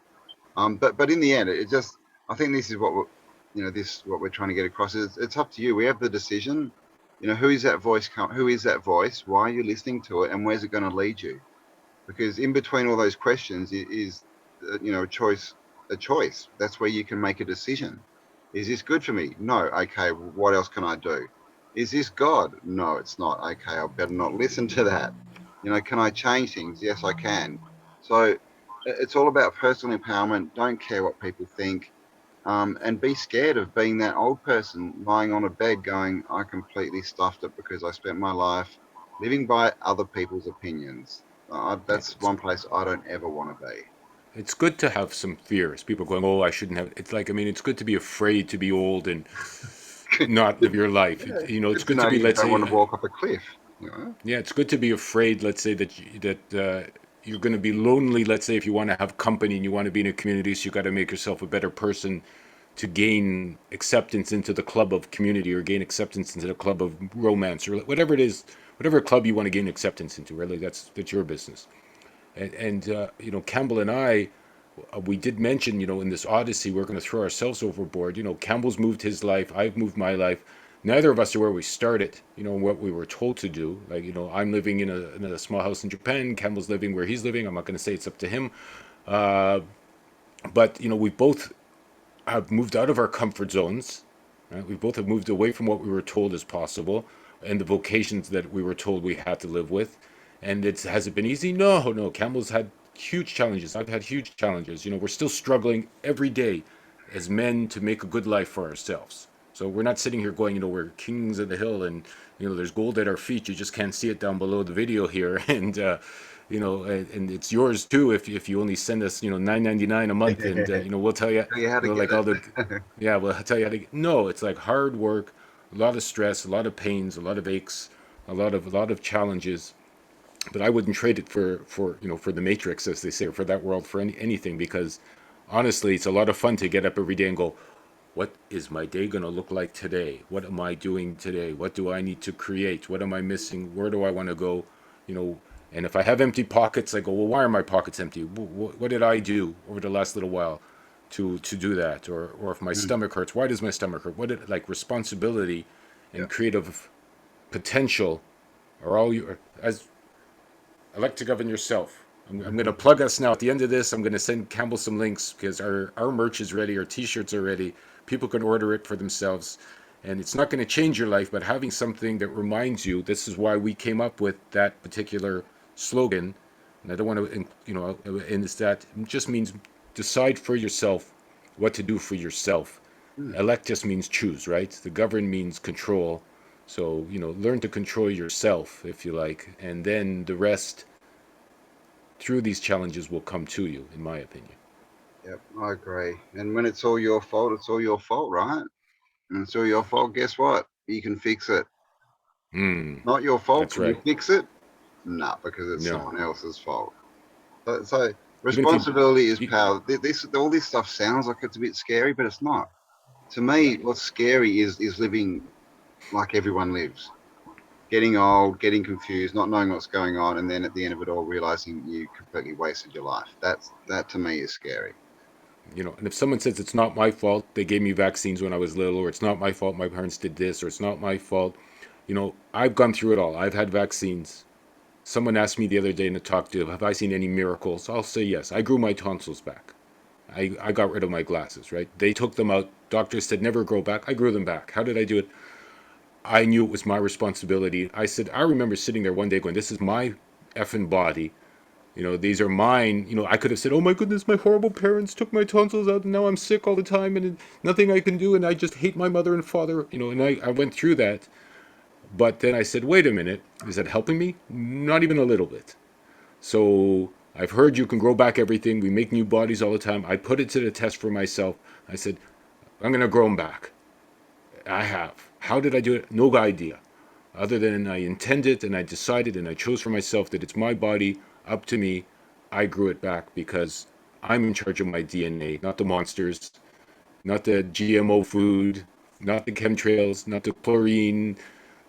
S3: But in the end, I think this is what we're trying to get across is it's up to you. We have the decision. Who is that voice? Who is that voice? Why are you listening to it? And where's it going to lead you? Because in between all those questions is a choice. A choice. That's where you can make a decision. Is this good for me? No. Okay. What else can I do? Is this God? No, it's not. Okay. I better not listen to that. Can I change things? Yes, I can. So it's all about personal empowerment. Don't care what people think. And be scared of being that old person lying on a bed going, I completely stuffed it because I spent my life living by other people's opinions. That's one place I don't ever want to be.
S2: It's good to have some fears. People going, oh, I shouldn't have. It's like, it's good to be afraid to be old and not live your life.
S3: Yeah,
S2: It's good to be,
S3: you
S2: let's
S3: don't
S2: say,
S3: want to walk off a cliff.
S2: yeah, it's good to be afraid, let's say, that you're going to be lonely, let's say, if you want to have company and you want to be in a community, so you got to make yourself a better person to gain acceptance into the club of community or gain acceptance into the club of romance or whatever it is, whatever club you want to gain acceptance into, really, that's your business. And Campbell and I, we did mention, in this Odyssey, we're going to throw ourselves overboard. Campbell's moved his life. I've moved my life. Neither of us are where we started, what we were told to do. Like, I'm living in a small house in Japan. Campbell's living where he's living. I'm not going to say it's up to him. But, we both have moved out of our comfort zones. Right? We both have moved away from what we were told is possible and the vocations that we were told we had to live with. And has it been easy? No. Campbell's had huge challenges. I've had huge challenges. We're still struggling every day as men to make a good life for ourselves. So we're not sitting here going, we're kings of the hill and, there's gold at our feet. You just can't see it down below the video here. And, and it's yours too if you only send us, $9.99 a month and, we'll tell you,
S3: how to
S2: like
S3: get
S2: all
S3: it.
S2: the, yeah, we'll tell you how to get, no, it's like hard work, a lot of stress, a lot of pains, a lot of aches, a lot of challenges. But I wouldn't trade it for the Matrix, as they say, or for that world, for anything, because honestly, it's a lot of fun to get up every day and go, what is my day going to look like today? What am I doing today? What do I need to create? What am I missing? Where do I want to go? And if I have empty pockets, I go, well, why are my pockets empty? What did I do over the last little while to do that? Or if my
S3: Mm.
S2: stomach hurts, why does my stomach hurt? What did, like, responsibility
S3: Yeah.
S2: and creative potential are all you, as I like to govern yourself. I'm going to plug us now. At the end of this, I'm going to send Campbell some links because our merch is ready, our t-shirts are ready. People can order it for themselves. And it's not going to change your life, but having something that reminds you, this is why we came up with that particular slogan. And I don't want to, and it's that it just means decide for yourself what to do for yourself.
S3: Mm.
S2: Elect just means choose, right? The govern means control. So, learn to control yourself, if you like, and then the rest through these challenges will come to you, in my opinion.
S3: Yep, I agree. And when it's all your fault, it's all your fault, right? And it's all your fault. Guess what? You can fix it. Not your fault.
S2: That's
S3: Can you
S2: right.
S3: fix it? No, because it's
S2: No.
S3: someone else's fault. So
S2: Even if you,
S3: responsibility is
S2: you
S3: power. This all this stuff sounds like it's a bit scary, but it's not. To
S2: yeah,
S3: me, what's scary is living like everyone lives. Getting old, getting confused, not knowing what's going on, and then at the end of it all, realizing you completely wasted your life. That to me is scary.
S2: and if someone says it's not my fault, they gave me vaccines when I was little, or it's not my fault my parents did this, or it's not my fault, I've gone through it all. I've had vaccines. Someone asked me the other day in a talk to, have I seen any miracles? I'll say yes. I grew my tonsils back. I got rid of my glasses, right? They took them out. Doctors said never grow back. I grew them back. How did I do it? I knew it was my responsibility. I said, I remember sitting there one day going, this is my effing body. These are mine. I could have said, oh my goodness, my horrible parents took my tonsils out and now I'm sick all the time and nothing I can do and I just hate my mother and father. And I went through that. But then I said, wait a minute, is that helping me? Not even a little bit. So I've heard you can grow back everything. We make new bodies all the time. I put it to the test for myself. I said, I'm going to grow them back. I have. How did I do it? No idea. Other than I intended and I decided and I chose for myself that it's my body, up to me. I grew it back because I'm in charge of my DNA, not the monsters, not the GMO food, not the chemtrails, not the chlorine,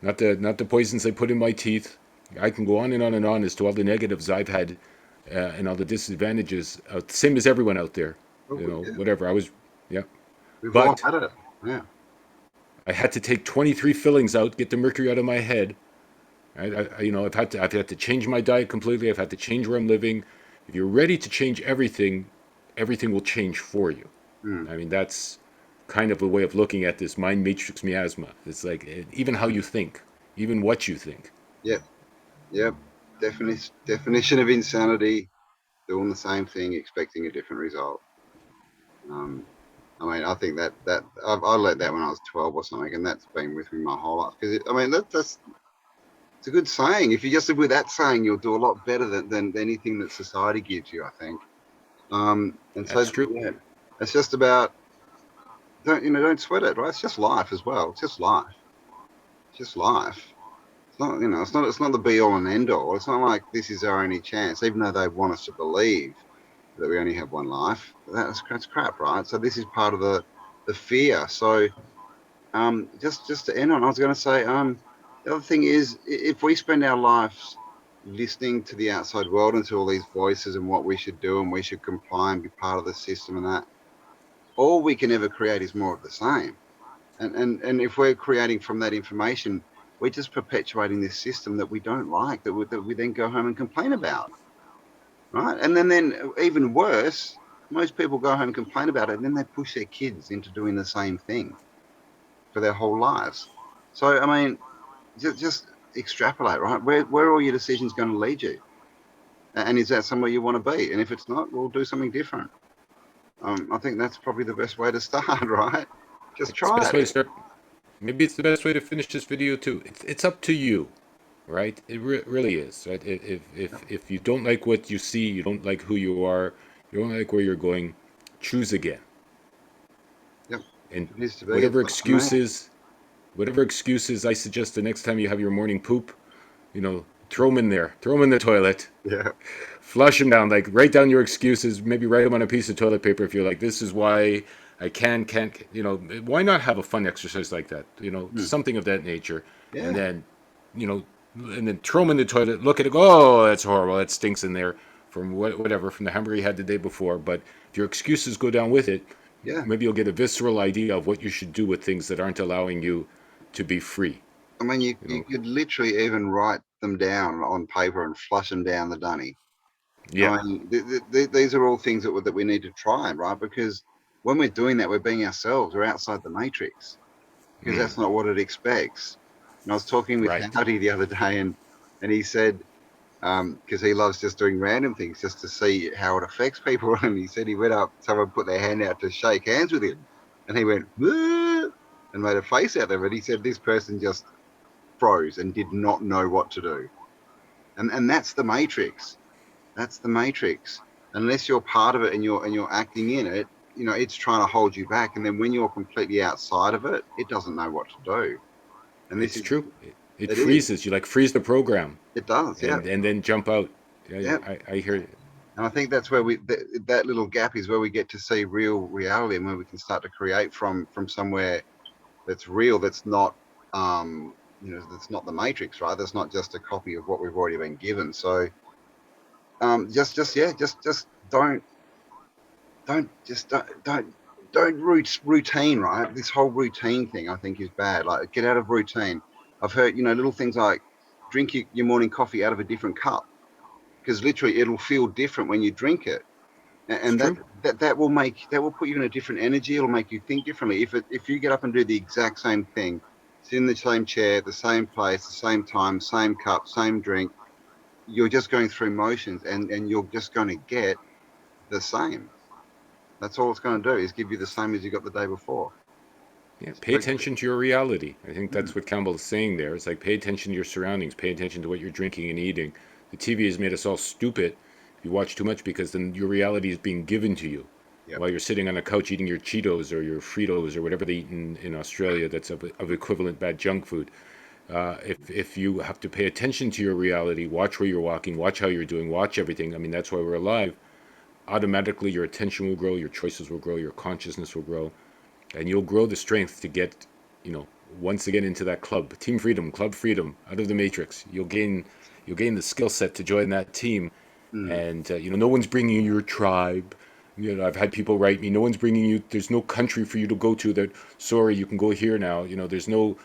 S2: not the poisons I put in my teeth. I can go on and on and on as to all the negatives I've had and all the disadvantages. Same as everyone out there,
S3: Well, yeah,
S2: whatever. Yeah.
S3: we've all
S2: But
S3: had it. Yeah.
S2: I had to take 23 fillings out, get the mercury out of my head. I've had to change my diet completely. I've had to change where I'm living. If you're ready to change everything, everything will change for you.
S3: Mm.
S2: I mean, that's kind of a way of looking at this mind matrix miasma. It's like even how you think, even what you think.
S3: Yep. Yep. Definition of insanity. Doing the same thing, expecting a different result. Um, I mean, I think that I learned that when I was 12 or something, and that's been with me my whole life. Because I mean, that's it's a good saying. If you just live with that saying, you'll do a lot better than anything that society gives you, I think. And so
S2: That's true.
S3: yeah, it's just about don't sweat it, right? It's just life as well. It's just life. It's just life. It's not it's not the be all and end all. It's not like this is our only chance, even though they want us to believe that we only have one life. That's crap, right? So this is part of the fear. So just to end on, I was going to say the other thing is if we spend our lives listening to the outside world and to all these voices and what we should do and we should comply and be part of the system and that, all we can ever create is more of the same. And if we're creating from that information, we're just perpetuating this system that we don't like, that we then go home and complain about, right? And then even worse, most people go home and complain about it, and then they push their kids into doing the same thing for their whole lives. So I mean, just extrapolate, right? Where are all your decisions going to lead you? And is that somewhere you want to be? And if it's not, we'll do something different. I think that's probably the best way to start, right? Just
S2: It's the
S3: try
S2: best way to
S3: it.
S2: start. Maybe it's the best way to finish this video too. It's up to you, right? It really is, right? If you don't like what you see, you don't like who you are, you don't like where you're going, choose again.
S3: Yep.
S2: And
S3: If it is to be,
S2: whatever
S3: it's up to me.
S2: excuses I suggest the next time you have your morning poop, throw them in there, throw them in the toilet,
S3: Yeah.
S2: flush them down, like write down your excuses, maybe write them on a piece of toilet paper if you're like, this is why I can't, why not have a fun exercise like that,
S3: Hmm.
S2: something of that nature, and
S3: Yeah.
S2: then, you know, and then throw them in the toilet, look at it, go, oh, that's horrible, that stinks in there from whatever, from the hamburger you had the day before. But if your excuses go down with it,
S3: Yeah.
S2: maybe you'll get a visceral idea of what you should do with things that aren't allowing you to be free.
S3: I mean,
S2: You
S3: you
S2: know,
S3: could literally even write them down on paper and flush them down the dunny.
S2: yeah,
S3: I mean, these are all things that we need to try, right? Because when we're doing that, we're being ourselves. We're outside the matrix because that's not what it expects. And I was talking with
S2: right.
S3: Howdy the other day, and he said, because he loves just doing random things just to see how it affects people. And he said he went up, someone put their hand out to shake hands with him, and he went, "Whoa," and made a face at them. And he said this person just froze and did not know what to do. And that's the matrix. That's the matrix. Unless you're part of it and you're acting in it, it's trying to hold you back. And then when you're completely outside of it, it doesn't know what to do. And this
S2: It's
S3: is
S2: true. It
S3: it is.
S2: freezes you, like freeze the program,
S3: It does, yeah.
S2: and then jump out. Yeah,
S3: Yeah.
S2: I hear it.
S3: And I think that's where that little gap is where we get to see real reality and where we can start to create from somewhere that's real, that's not that's not the matrix, right? That's not just a copy of what we've already been given. So just don't routine, right? This whole routine thing I think is bad. Like, get out of routine. I've heard, little things like drink your morning coffee out of a different cup, because literally it'll feel different when you drink it.
S2: It's
S3: And
S2: true.
S3: that will put you in a different energy. It'll make you think differently. If you get up and do the exact same thing, sit in the same chair, the same place, the same time, same cup, same drink, you're just going through motions, and you're just going to get the same. That's all it's going to do, is give you the same as you got the day before.
S2: Yeah, pay
S3: So,
S2: attention to your reality. I think
S3: mm,
S2: that's what Campbell is saying there. It's like pay attention to your surroundings, pay attention to what you're drinking and eating. The TV has made us all stupid if you watch too much, because then your reality is being given to you
S3: yep.
S2: while you're sitting on a couch eating your Cheetos or your Fritos or whatever they eat in Australia that's of equivalent bad junk food. If you have to pay attention to your reality, watch where you're walking, watch how you're doing, watch everything. I mean, that's why we're alive. Automatically, your attention will grow, your choices will grow, your consciousness will grow, and you'll grow the strength to get, you know, once again into that club, team freedom, club freedom, out of the matrix. You'll gain the skill set to join that team,
S3: Mm,
S2: and no one's bringing you your tribe. I've had people write me, no one's bringing you. There's no country for you to go to. That sorry, you can go here now. There's no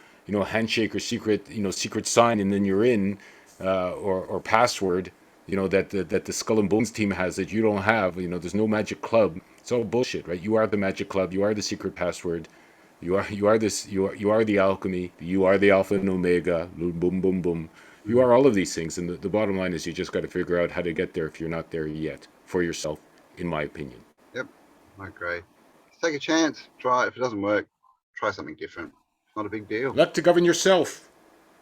S2: handshake or secret sign, and then you're in, or password. That the Skull and Bones team has that you don't have. There's no magic club. It's all bullshit, right? You are the magic club. You are the secret password. You are the alchemy. You are the alpha and omega. Boom, boom, boom, boom. You
S3: mm.
S2: are all of these things, and the bottom line is you just got to figure out how to get there if you're not there yet for yourself, in my opinion.
S3: Yep, I agree. Just take a chance. Try it. If it doesn't work, try something different. It's not a big deal.
S2: Let to govern yourself.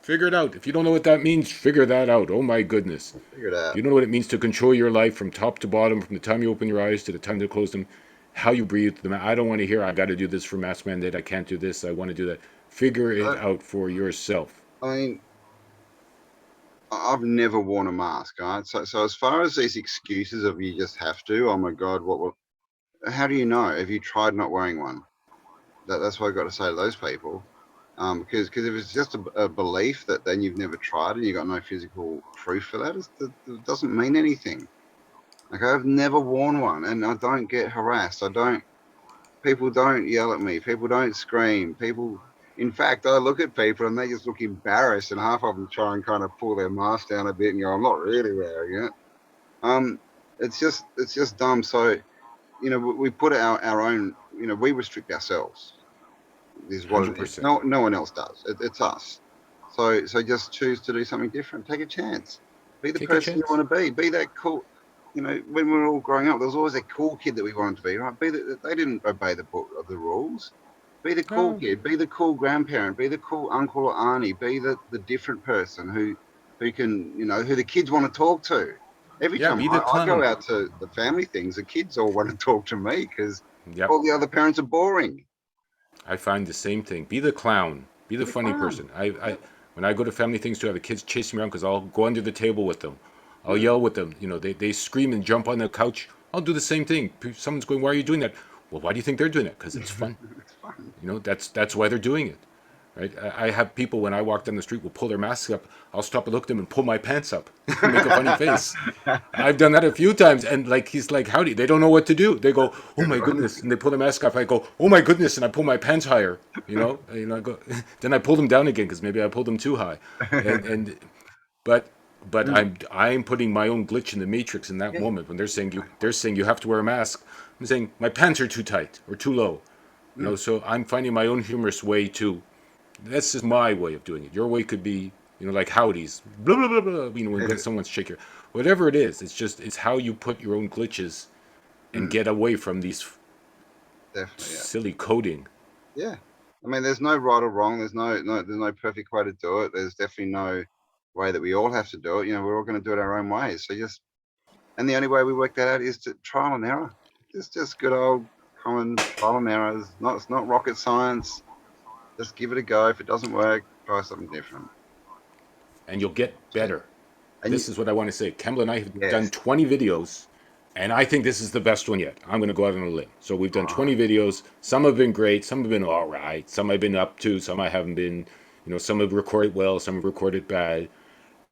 S2: Figure it out. If you don't know what that means, figure that out. Oh my goodness.
S3: Figure it
S2: If
S3: out.
S2: you don't know what it means to control your life from top to bottom, from the time you open your eyes to the time you close them, how you breathe, I don't want to hear, I got to do this for mass mandate, I can't do this, I want to do that. Figure it
S3: So,
S2: out for yourself.
S3: I mean, I've never worn a mask, right? So as far as these excuses of you just have to, oh my God, how do you know? Have you tried not wearing one? That's what I've got to say to those people. Because if it's just a belief that then you've never tried and you've got no physical proof for that, it doesn't mean anything. Like, I've never worn one, and I don't get harassed. People don't yell at me. People don't scream. In fact, I look at people and they just look embarrassed, and half of them try and kind of pull their mask down a bit and go, I'm not really wearing it. Um, it's just dumb. So, we put our own, we restrict ourselves, is what it is.
S2: 100%.
S3: No one else does. It's us. So just choose to do something different. Take a chance. Be the
S2: Take a
S3: person you
S2: chance.
S3: want to be. Be that cool. When we were all growing up, there was always a cool kid that we wanted to be. Right? They didn't obey the book of the rules. Be the cool
S2: No.
S3: kid. Be the cool grandparent. Be the cool uncle or auntie. Be the different person who can, who the kids want to talk to. Every
S2: Yeah,
S3: time
S2: be the
S3: I go
S2: clown.
S3: out to the family things, the kids all want to talk to me because
S2: Yep.
S3: all the other parents are boring.
S2: I find the same thing. Be the clown. Be
S3: Be
S2: the
S3: the
S2: funny
S3: clown.
S2: person. When I go to family things to have the kids chase me around, because I'll go under the table with them. I'll
S3: Mm.
S2: yell with them. They scream and jump on the couch. I'll do the same thing. Someone's going, "Why are you doing that?" Well, why do you think they're doing it? Because it's fun.
S3: It's fun.
S2: That's why they're doing it. right? I have people when I walk down the street will pull their masks up. I'll stop and look at them and pull my pants up, and make a funny face. I've done that a few times, and like he's like, "Howdy!" They don't know what to do. They go, "Oh my goodness!" and they pull their mask off. I go, "Oh my goodness!" and I pull my pants higher. I go, then I pull them down again because maybe I pulled them too high, and but I'm putting my own glitch in the matrix in that
S3: Yeah.
S2: moment when they're saying you have to wear a mask. I'm saying my pants are too tight or too low. So I'm finding my own humorous way to. That's just my way of doing it. Your way could be, like howdies, blah blah blah blah. When someone's shaking, whatever it is. It's how you put your own glitches and get away from these
S3: Definitely, yeah.
S2: silly coding.
S3: Yeah. I mean, there's no right or wrong. There's no perfect way to do it. There's definitely no way that we all have to do it. We're all going to do it our own ways. So and the only way we work that out is to trial and error. It's just good old common trial and error. It's not rocket science. Just give it a go. If it doesn't work, try something different.
S2: And you'll get better.
S3: And
S2: This is what I want to say. Cambell and I have
S3: Yes.
S2: done 20 videos, and I think this is the best one yet. I'm going to go out on a limb. So we've done 20 videos. Some have been great. Some have been all right. Some I've been up to. Some I haven't been. Some have recorded well. Some have recorded bad.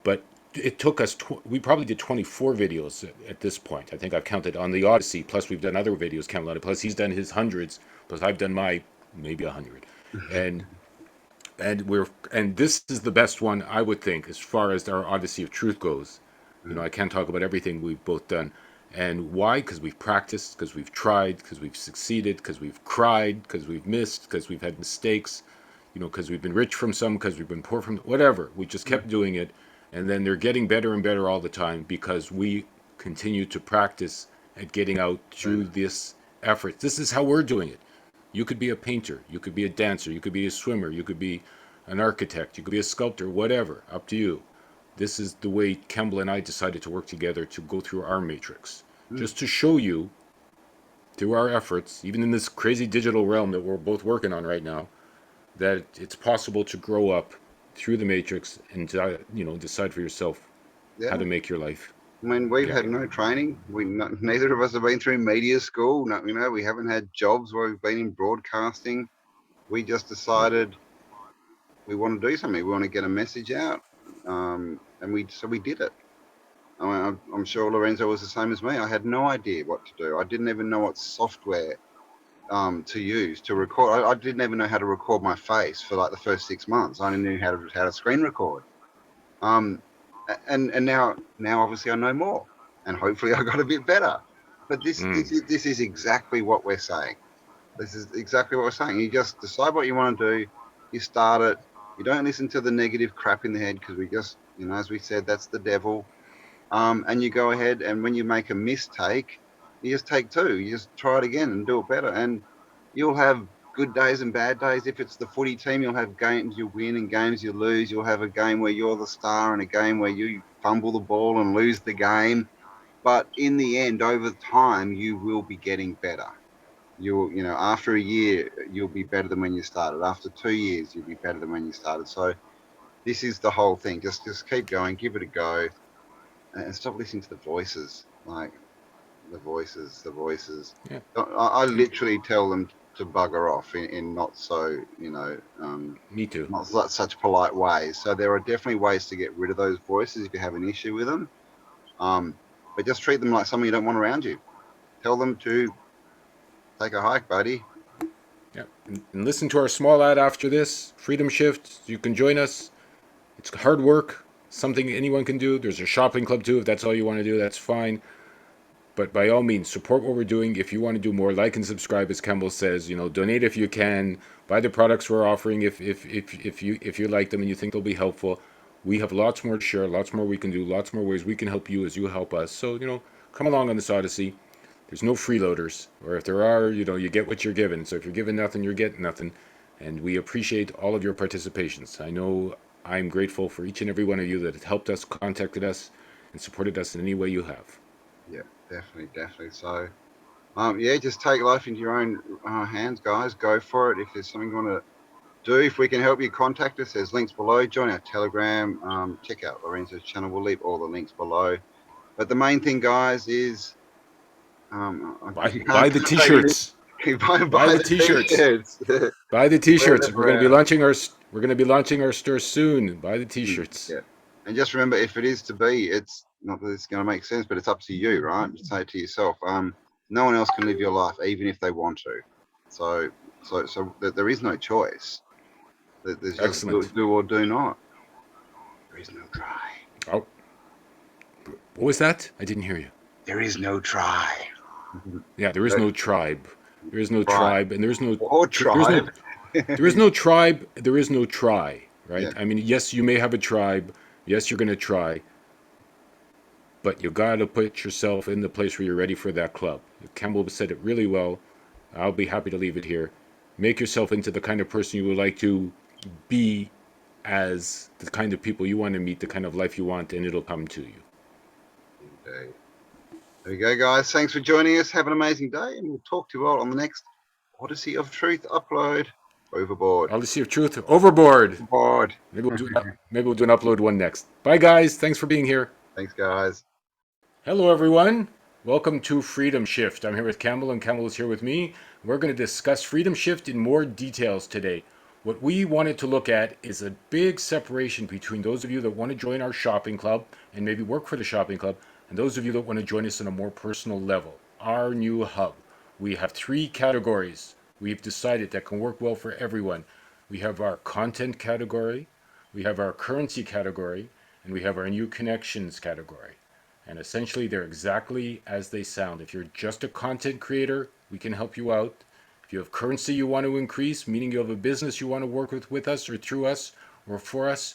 S2: But it took us. We probably did 24 videos at this point. I think I've counted on the Oddyssey. Plus we've done other videos. Cambell. Plus he's done his hundreds. Plus I've done my maybe 100. And this is the best one I would think as far as our Odyssey of Truth goes. I can't talk about everything we've both done. And why? Because we've practiced, because we've tried, because we've succeeded, because we've cried, because we've missed, because we've had mistakes, because we've been rich from some, because we've been poor from whatever. We just kept doing it. And then they're getting better and better all the time because we continue to practice at getting out through this effort. This is how we're doing it. You could be a painter, you could be a dancer, you could be a swimmer, you could be an architect, you could be a sculptor, whatever, up to you. This is the way Cambell and I decided to work together to go through our matrix. Just to show you, through our efforts, even in this crazy digital realm that we're both working on right now, that it's possible to grow up through the matrix and decide for yourself how to make your life.
S3: I mean, we've had no training. Neither of us have been through media school. No, we haven't had jobs where we've been in broadcasting. We just decided we want to do something. We want to get a message out, and we did it. I mean, I'm sure Lorenzo was the same as me. I had no idea what to do. I didn't even know what software to use to record. I didn't even know how to record my face for like the first 6 months. I only knew how to screen record. And now obviously I know more, and hopefully I got a bit better. But this is exactly what we're saying. This is exactly what we're saying. You just decide what you want to do. You start it. You don't listen to the negative crap in the head because we just, as we said, that's the devil. And you go ahead, and when you make a mistake, you just take two. You just try it again and do it better. And you'll have good days and bad days. If it's the footy team, you'll have games you win and games you lose. You'll have a game where you're the star and a game where you fumble the ball and lose the game. But in the end, over time, you will be getting better. After a year, you'll be better than when you started. After 2 years, you'll be better than when you started. So this is the whole thing. Just keep going, give it a go, and stop listening to the voices. Like the voices.
S2: Yeah.
S3: I literally tell them to bugger off in not so,
S2: Me too.
S3: not such polite ways. So there are definitely ways to get rid of those voices if you have an issue with them. But just treat them like someone you don't want around you. Tell them to take a hike, buddy.
S2: Yeah. And listen to our small ad after this. Freedom Shift. You can join us. It's hard work. Something anyone can do. There's a shopping club too. If that's all you want to do, that's fine. But by all means, support what we're doing. If you want to do more, like and subscribe, as Cambell says. Donate if you can. Buy the products we're offering if you like them and you think they'll be helpful. We have lots more to share, lots more we can do, lots more ways we can help you as you help us. So come along on this Odyssey. There's no freeloaders, or if there are, you get what you're given. So if you're given nothing, you're getting nothing. And we appreciate all of your participations. I know I'm grateful for each and every one of you that have helped us, contacted us, and supported us in any way you have.
S3: Yeah, definitely. So, just take life into your own hands, guys. Go for it. If there's something you want to do, if we can help you, contact us. There's links below. Join our Telegram. Check out Lorenzo's channel. We'll leave all the links below. But the main thing, guys, is
S2: buy the t-shirts.
S3: buy the t-shirts.
S2: Buy the t-shirts.
S3: Spread it around.
S2: We're going to be launching our store soon. Buy the t-shirts.
S3: Yeah. And just remember, if it is to be, it's not that it's going to make sense, but it's up to you, right? Say it to yourself. No one else can live your life, even if they want to. So there is no choice. There's just
S2: Excellent.
S3: do or do not. There is no try.
S2: Oh, what was that? I didn't hear you.
S3: There is no try.
S2: Yeah, there is no tribe. There is no
S3: Right.
S2: tribe, and there's no
S3: Or tribe.
S2: there is no tribe. There is no try. Right?
S3: Yeah.
S2: I mean, yes, you may have a tribe. Yes, you're going to try. But you got to put yourself in the place where you're ready for that club. Cambell said it really well. I'll be happy to leave it here. Make yourself into the kind of person you would like to be, as the kind of people you want to meet, the kind of life you want, and it'll come to you.
S3: Indeed. There we go, guys. Thanks for joining us. Have an amazing day, and we'll talk to you all on the next Odyssey of Truth upload. Overboard.
S2: Odyssey of Truth, Overboard.
S3: Overboard.
S2: Maybe we'll do an upload one next. Bye, guys. Thanks for being here.
S3: Thanks, guys.
S2: Hello, everyone. Welcome to Freedom Shift. I'm here with Cambell, and Cambell is here with me. We're going to discuss Freedom Shift in more details today. What we wanted to look at is a big separation between those of you that want to join our shopping club and maybe work for the shopping club, and those of you that want to join us on a more personal level. Our new hub. We have 3 categories we've decided that can work well for everyone. We have our content category, we have our currency category, and we have our new connections category. And essentially, they're exactly as they sound. If you're just a content creator, we can help you out. If you have currency you want to increase, meaning you have a business you want to work with us or through us or for us,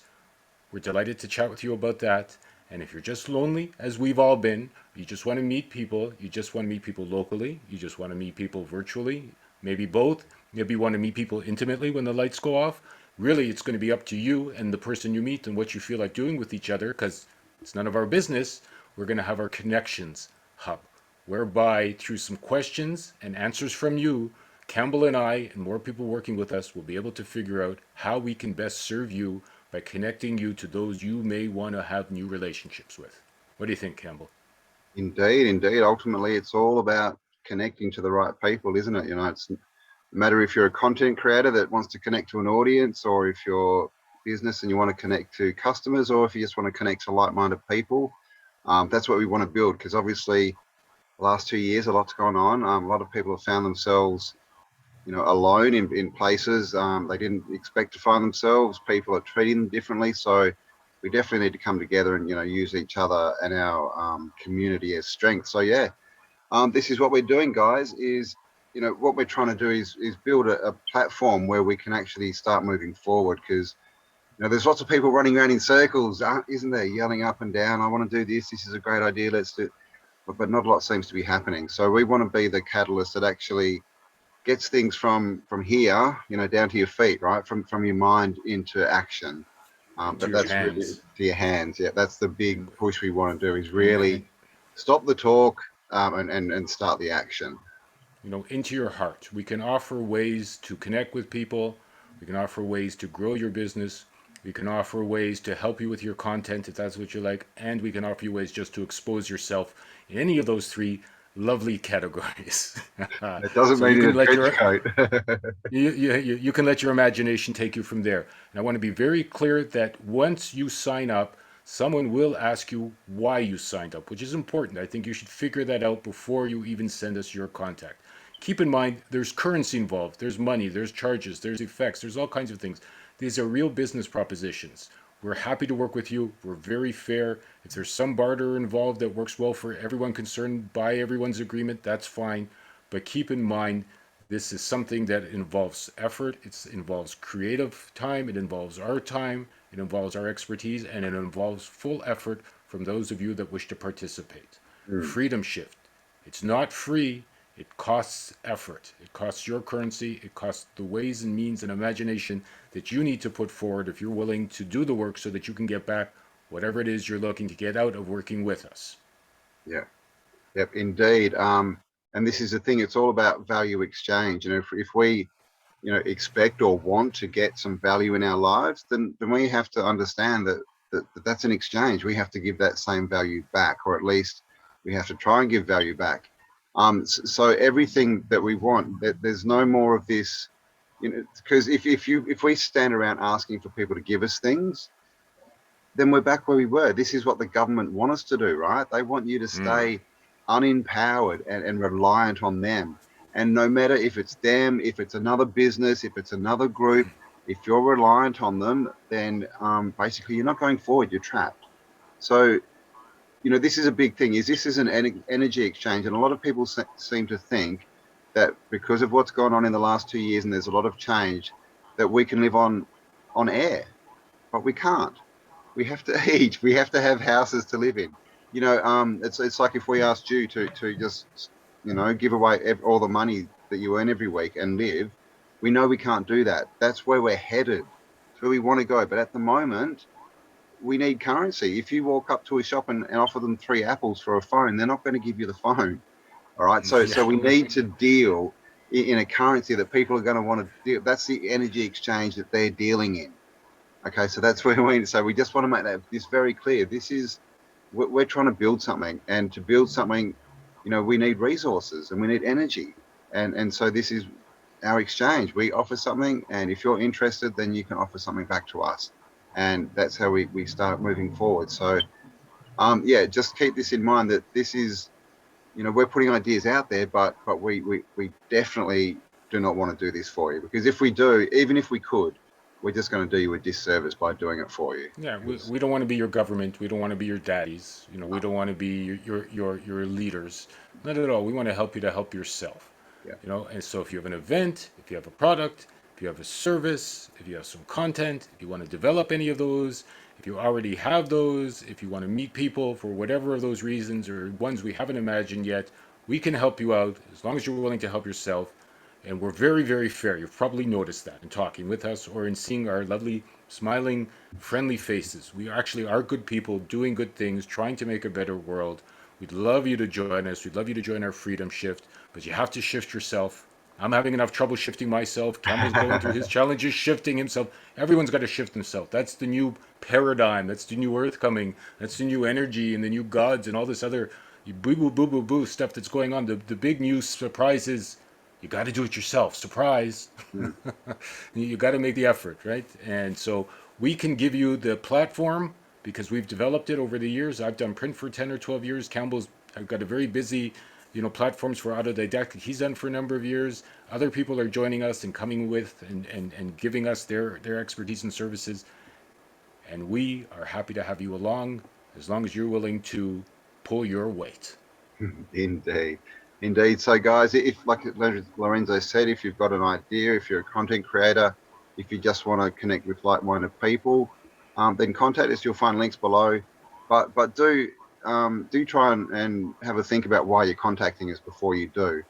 S2: we're delighted to chat with you about that. And if you're just lonely, as we've all been, you just want to meet people, you just want to meet people locally, you just want to meet people virtually, maybe both, maybe you want to meet people intimately when the lights go off, really it's going to be up to you and the person you meet and what you feel like doing with each other, because it's none of our business. We're going to have our connections hub, whereby through some questions and answers from you, Cambell and I and more people working with us will be able to figure out how we can best serve you by connecting you to those you may want to have new relationships with. What do you think, Cambell?
S3: Indeed. Ultimately, it's all about connecting to the right people, isn't it? It's no matter if you're a content creator that wants to connect to an audience, or if you're business and you want to connect to customers, or if you just want to connect to like-minded people. That's what we want to build, because obviously the last 2 years, a lot's gone on. A lot of people have found themselves, alone in places they didn't expect to find themselves. People are treating them differently. So we definitely need to come together and, use each other and our community as strength. So, yeah, this is what we're doing, guys, is, what we're trying to do is build a platform where we can actually start moving forward, because there's lots of people running around in circles, isn't there? Yelling up and down, I want to do this. This is a great idea. Let's do it. But not a lot seems to be happening. So we want to be the catalyst that actually gets things from here, down to your feet, right? From your mind into action. That's really to your hands. Yeah, that's the big push we want to do, is really stop the talk and start the action.
S2: Into your heart. We can offer ways to connect with people. We can offer ways to grow your business. We can offer ways to help you with your content if that's what you like. And we can offer you ways just to expose yourself in any of those 3 lovely categories.
S3: It doesn't mean you
S2: you can let your imagination take you from there. And I want to be very clear that once you sign up, someone will ask you why you signed up, which is important. I think you should figure that out before you even send us your contact. Keep in mind, there's currency involved, there's money, there's charges, there's effects, there's all kinds of things. These are real business propositions. We're happy to work with you. We're very fair. If there's some barter involved that works well for everyone concerned by everyone's agreement, that's fine. But keep in mind, this is something that involves effort. It involves creative time. It involves our time. It involves our expertise. And it involves full effort from those of you that wish to participate. Freedom Shift. It's not free. It costs effort. It costs your currency. It costs the ways and means and imagination that you need to put forward if you're willing to do the work so that you can get back whatever it is you're looking to get out of working with us.
S3: Yeah. Yep, indeed. And this is the thing, it's all about value exchange. If we, expect or want to get some value in our lives, then we have to understand that's an exchange. We have to give that same value back, or at least we have to try and give value back. So everything that we want, there's no more of this, You know, because if we stand around asking for people to give us things, then we're back where we were. This is what the government want us to do, right? They want you to stay unempowered and reliant on them. And no matter if it's them, if it's another business, if it's another group, if you're reliant on them, then basically you're not going forward. You're trapped. So, you know, this is a big thing. This is an energy exchange, and a lot of people seem to think that because of what's gone on in the last 2 years, and there's a lot of change, that we can live on air, but we can't. We have to eat. We have to have houses to live in. You know, it's like if we asked you to just, you know, give away all the money that you earn every week and live. We know we can't do that. That's where we're headed. It's where we want to go. But at the moment, we need currency. If you walk up to a shop and offer them 3 apples for a phone, they're not going to give you the phone. All right. So we need to deal in a currency that people are going to want to deal. That's the energy exchange that they're dealing in. Okay, so that's where we. So we just want to make this very clear. This is we're trying to build something, and to build something, you know, we need resources and we need energy, and so this is our exchange. We offer something, and if you're interested, then you can offer something back to us, and that's how we start moving forward. So, yeah, just keep this in mind that this is, you know, we're putting ideas out there, but we definitely do not want to do this for you, because if we do, even if we could, we're just going to do you a disservice by doing it for you.
S2: Yeah, we don't want to be your government. We don't want to be your daddies. You know, we don't want to be your leaders. Not at all. We want to help you to help yourself.
S3: Yeah.
S2: You know, and so if you have an event, if you have a product, if you have a service, if you have some content, if you want to develop any of those, if you already have those, if you want to meet people for whatever of those reasons or ones we haven't imagined yet, we can help you out as long as you're willing to help yourself. And we're very, very fair. You've probably noticed that in talking with us or in seeing our lovely, smiling, friendly faces. We actually are good people doing good things, trying to make a better world. We'd love you to join us. We'd love you to join our freedom shift, but you have to shift yourself. I'm having enough trouble shifting myself. Campbell's going through his challenges shifting himself. Everyone's got to shift himself. That's the new paradigm. That's the new earth coming. That's the new energy and the new gods and all this other boo boo boo boo boo stuff that's going on. The big news surprise is you got to do it yourself. Surprise. You got to make the effort, right? And so we can give you the platform because we've developed it over the years. I've done print for 10 or 12 years. Campbell's got a very busy, you know, platforms for autodidactic. He's done for a number of years. Other people are joining us and coming with and giving us their expertise and services. And we are happy to have you along as long as you're willing to pull your weight.
S3: Indeed. Indeed. So, guys, if, like Lorenzo said, if you've got an idea, if you're a content creator, if you just want to connect with like-minded people, then contact us. You'll find links below. But do try and have a think about why you're contacting us before you do.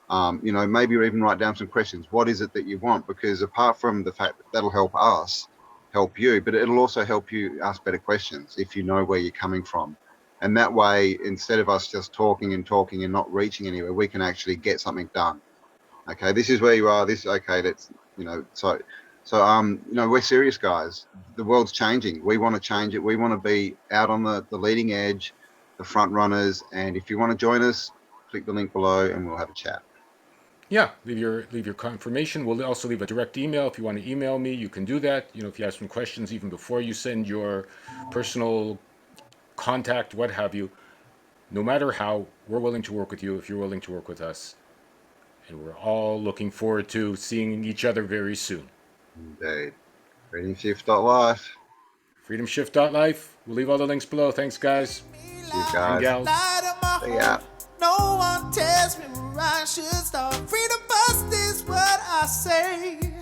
S3: You know, maybe even write down some questions. What is it that you want? Because apart from the fact that that'll help us help you, but it'll also help you ask better questions if you know where you're coming from. And that way, instead of us just talking and not reaching anywhere, we can actually get something done. Okay, this is where you are. That's, you know, so you know, we're serious, guys. The world's changing. We want to change it. We want to be out on the leading edge, the front runners. And if you want to join us, click the link below and we'll have a chat.
S2: Yeah, leave your confirmation. We'll also leave a direct email. If you want to email me, you can do that. You know, if you have some questions even before you send your personal contact, what have you. No matter how, we're willing to work with you if you're willing to work with us. And we're all looking forward to seeing each other very soon.
S3: Indeed. FreedomShift.life.
S2: FreedomShift.life. We'll leave all the links below. Thanks, guys.
S3: See you guys.
S2: And gals.
S3: See ya.
S1: No one tells me where I should start. Freedom first is what I say.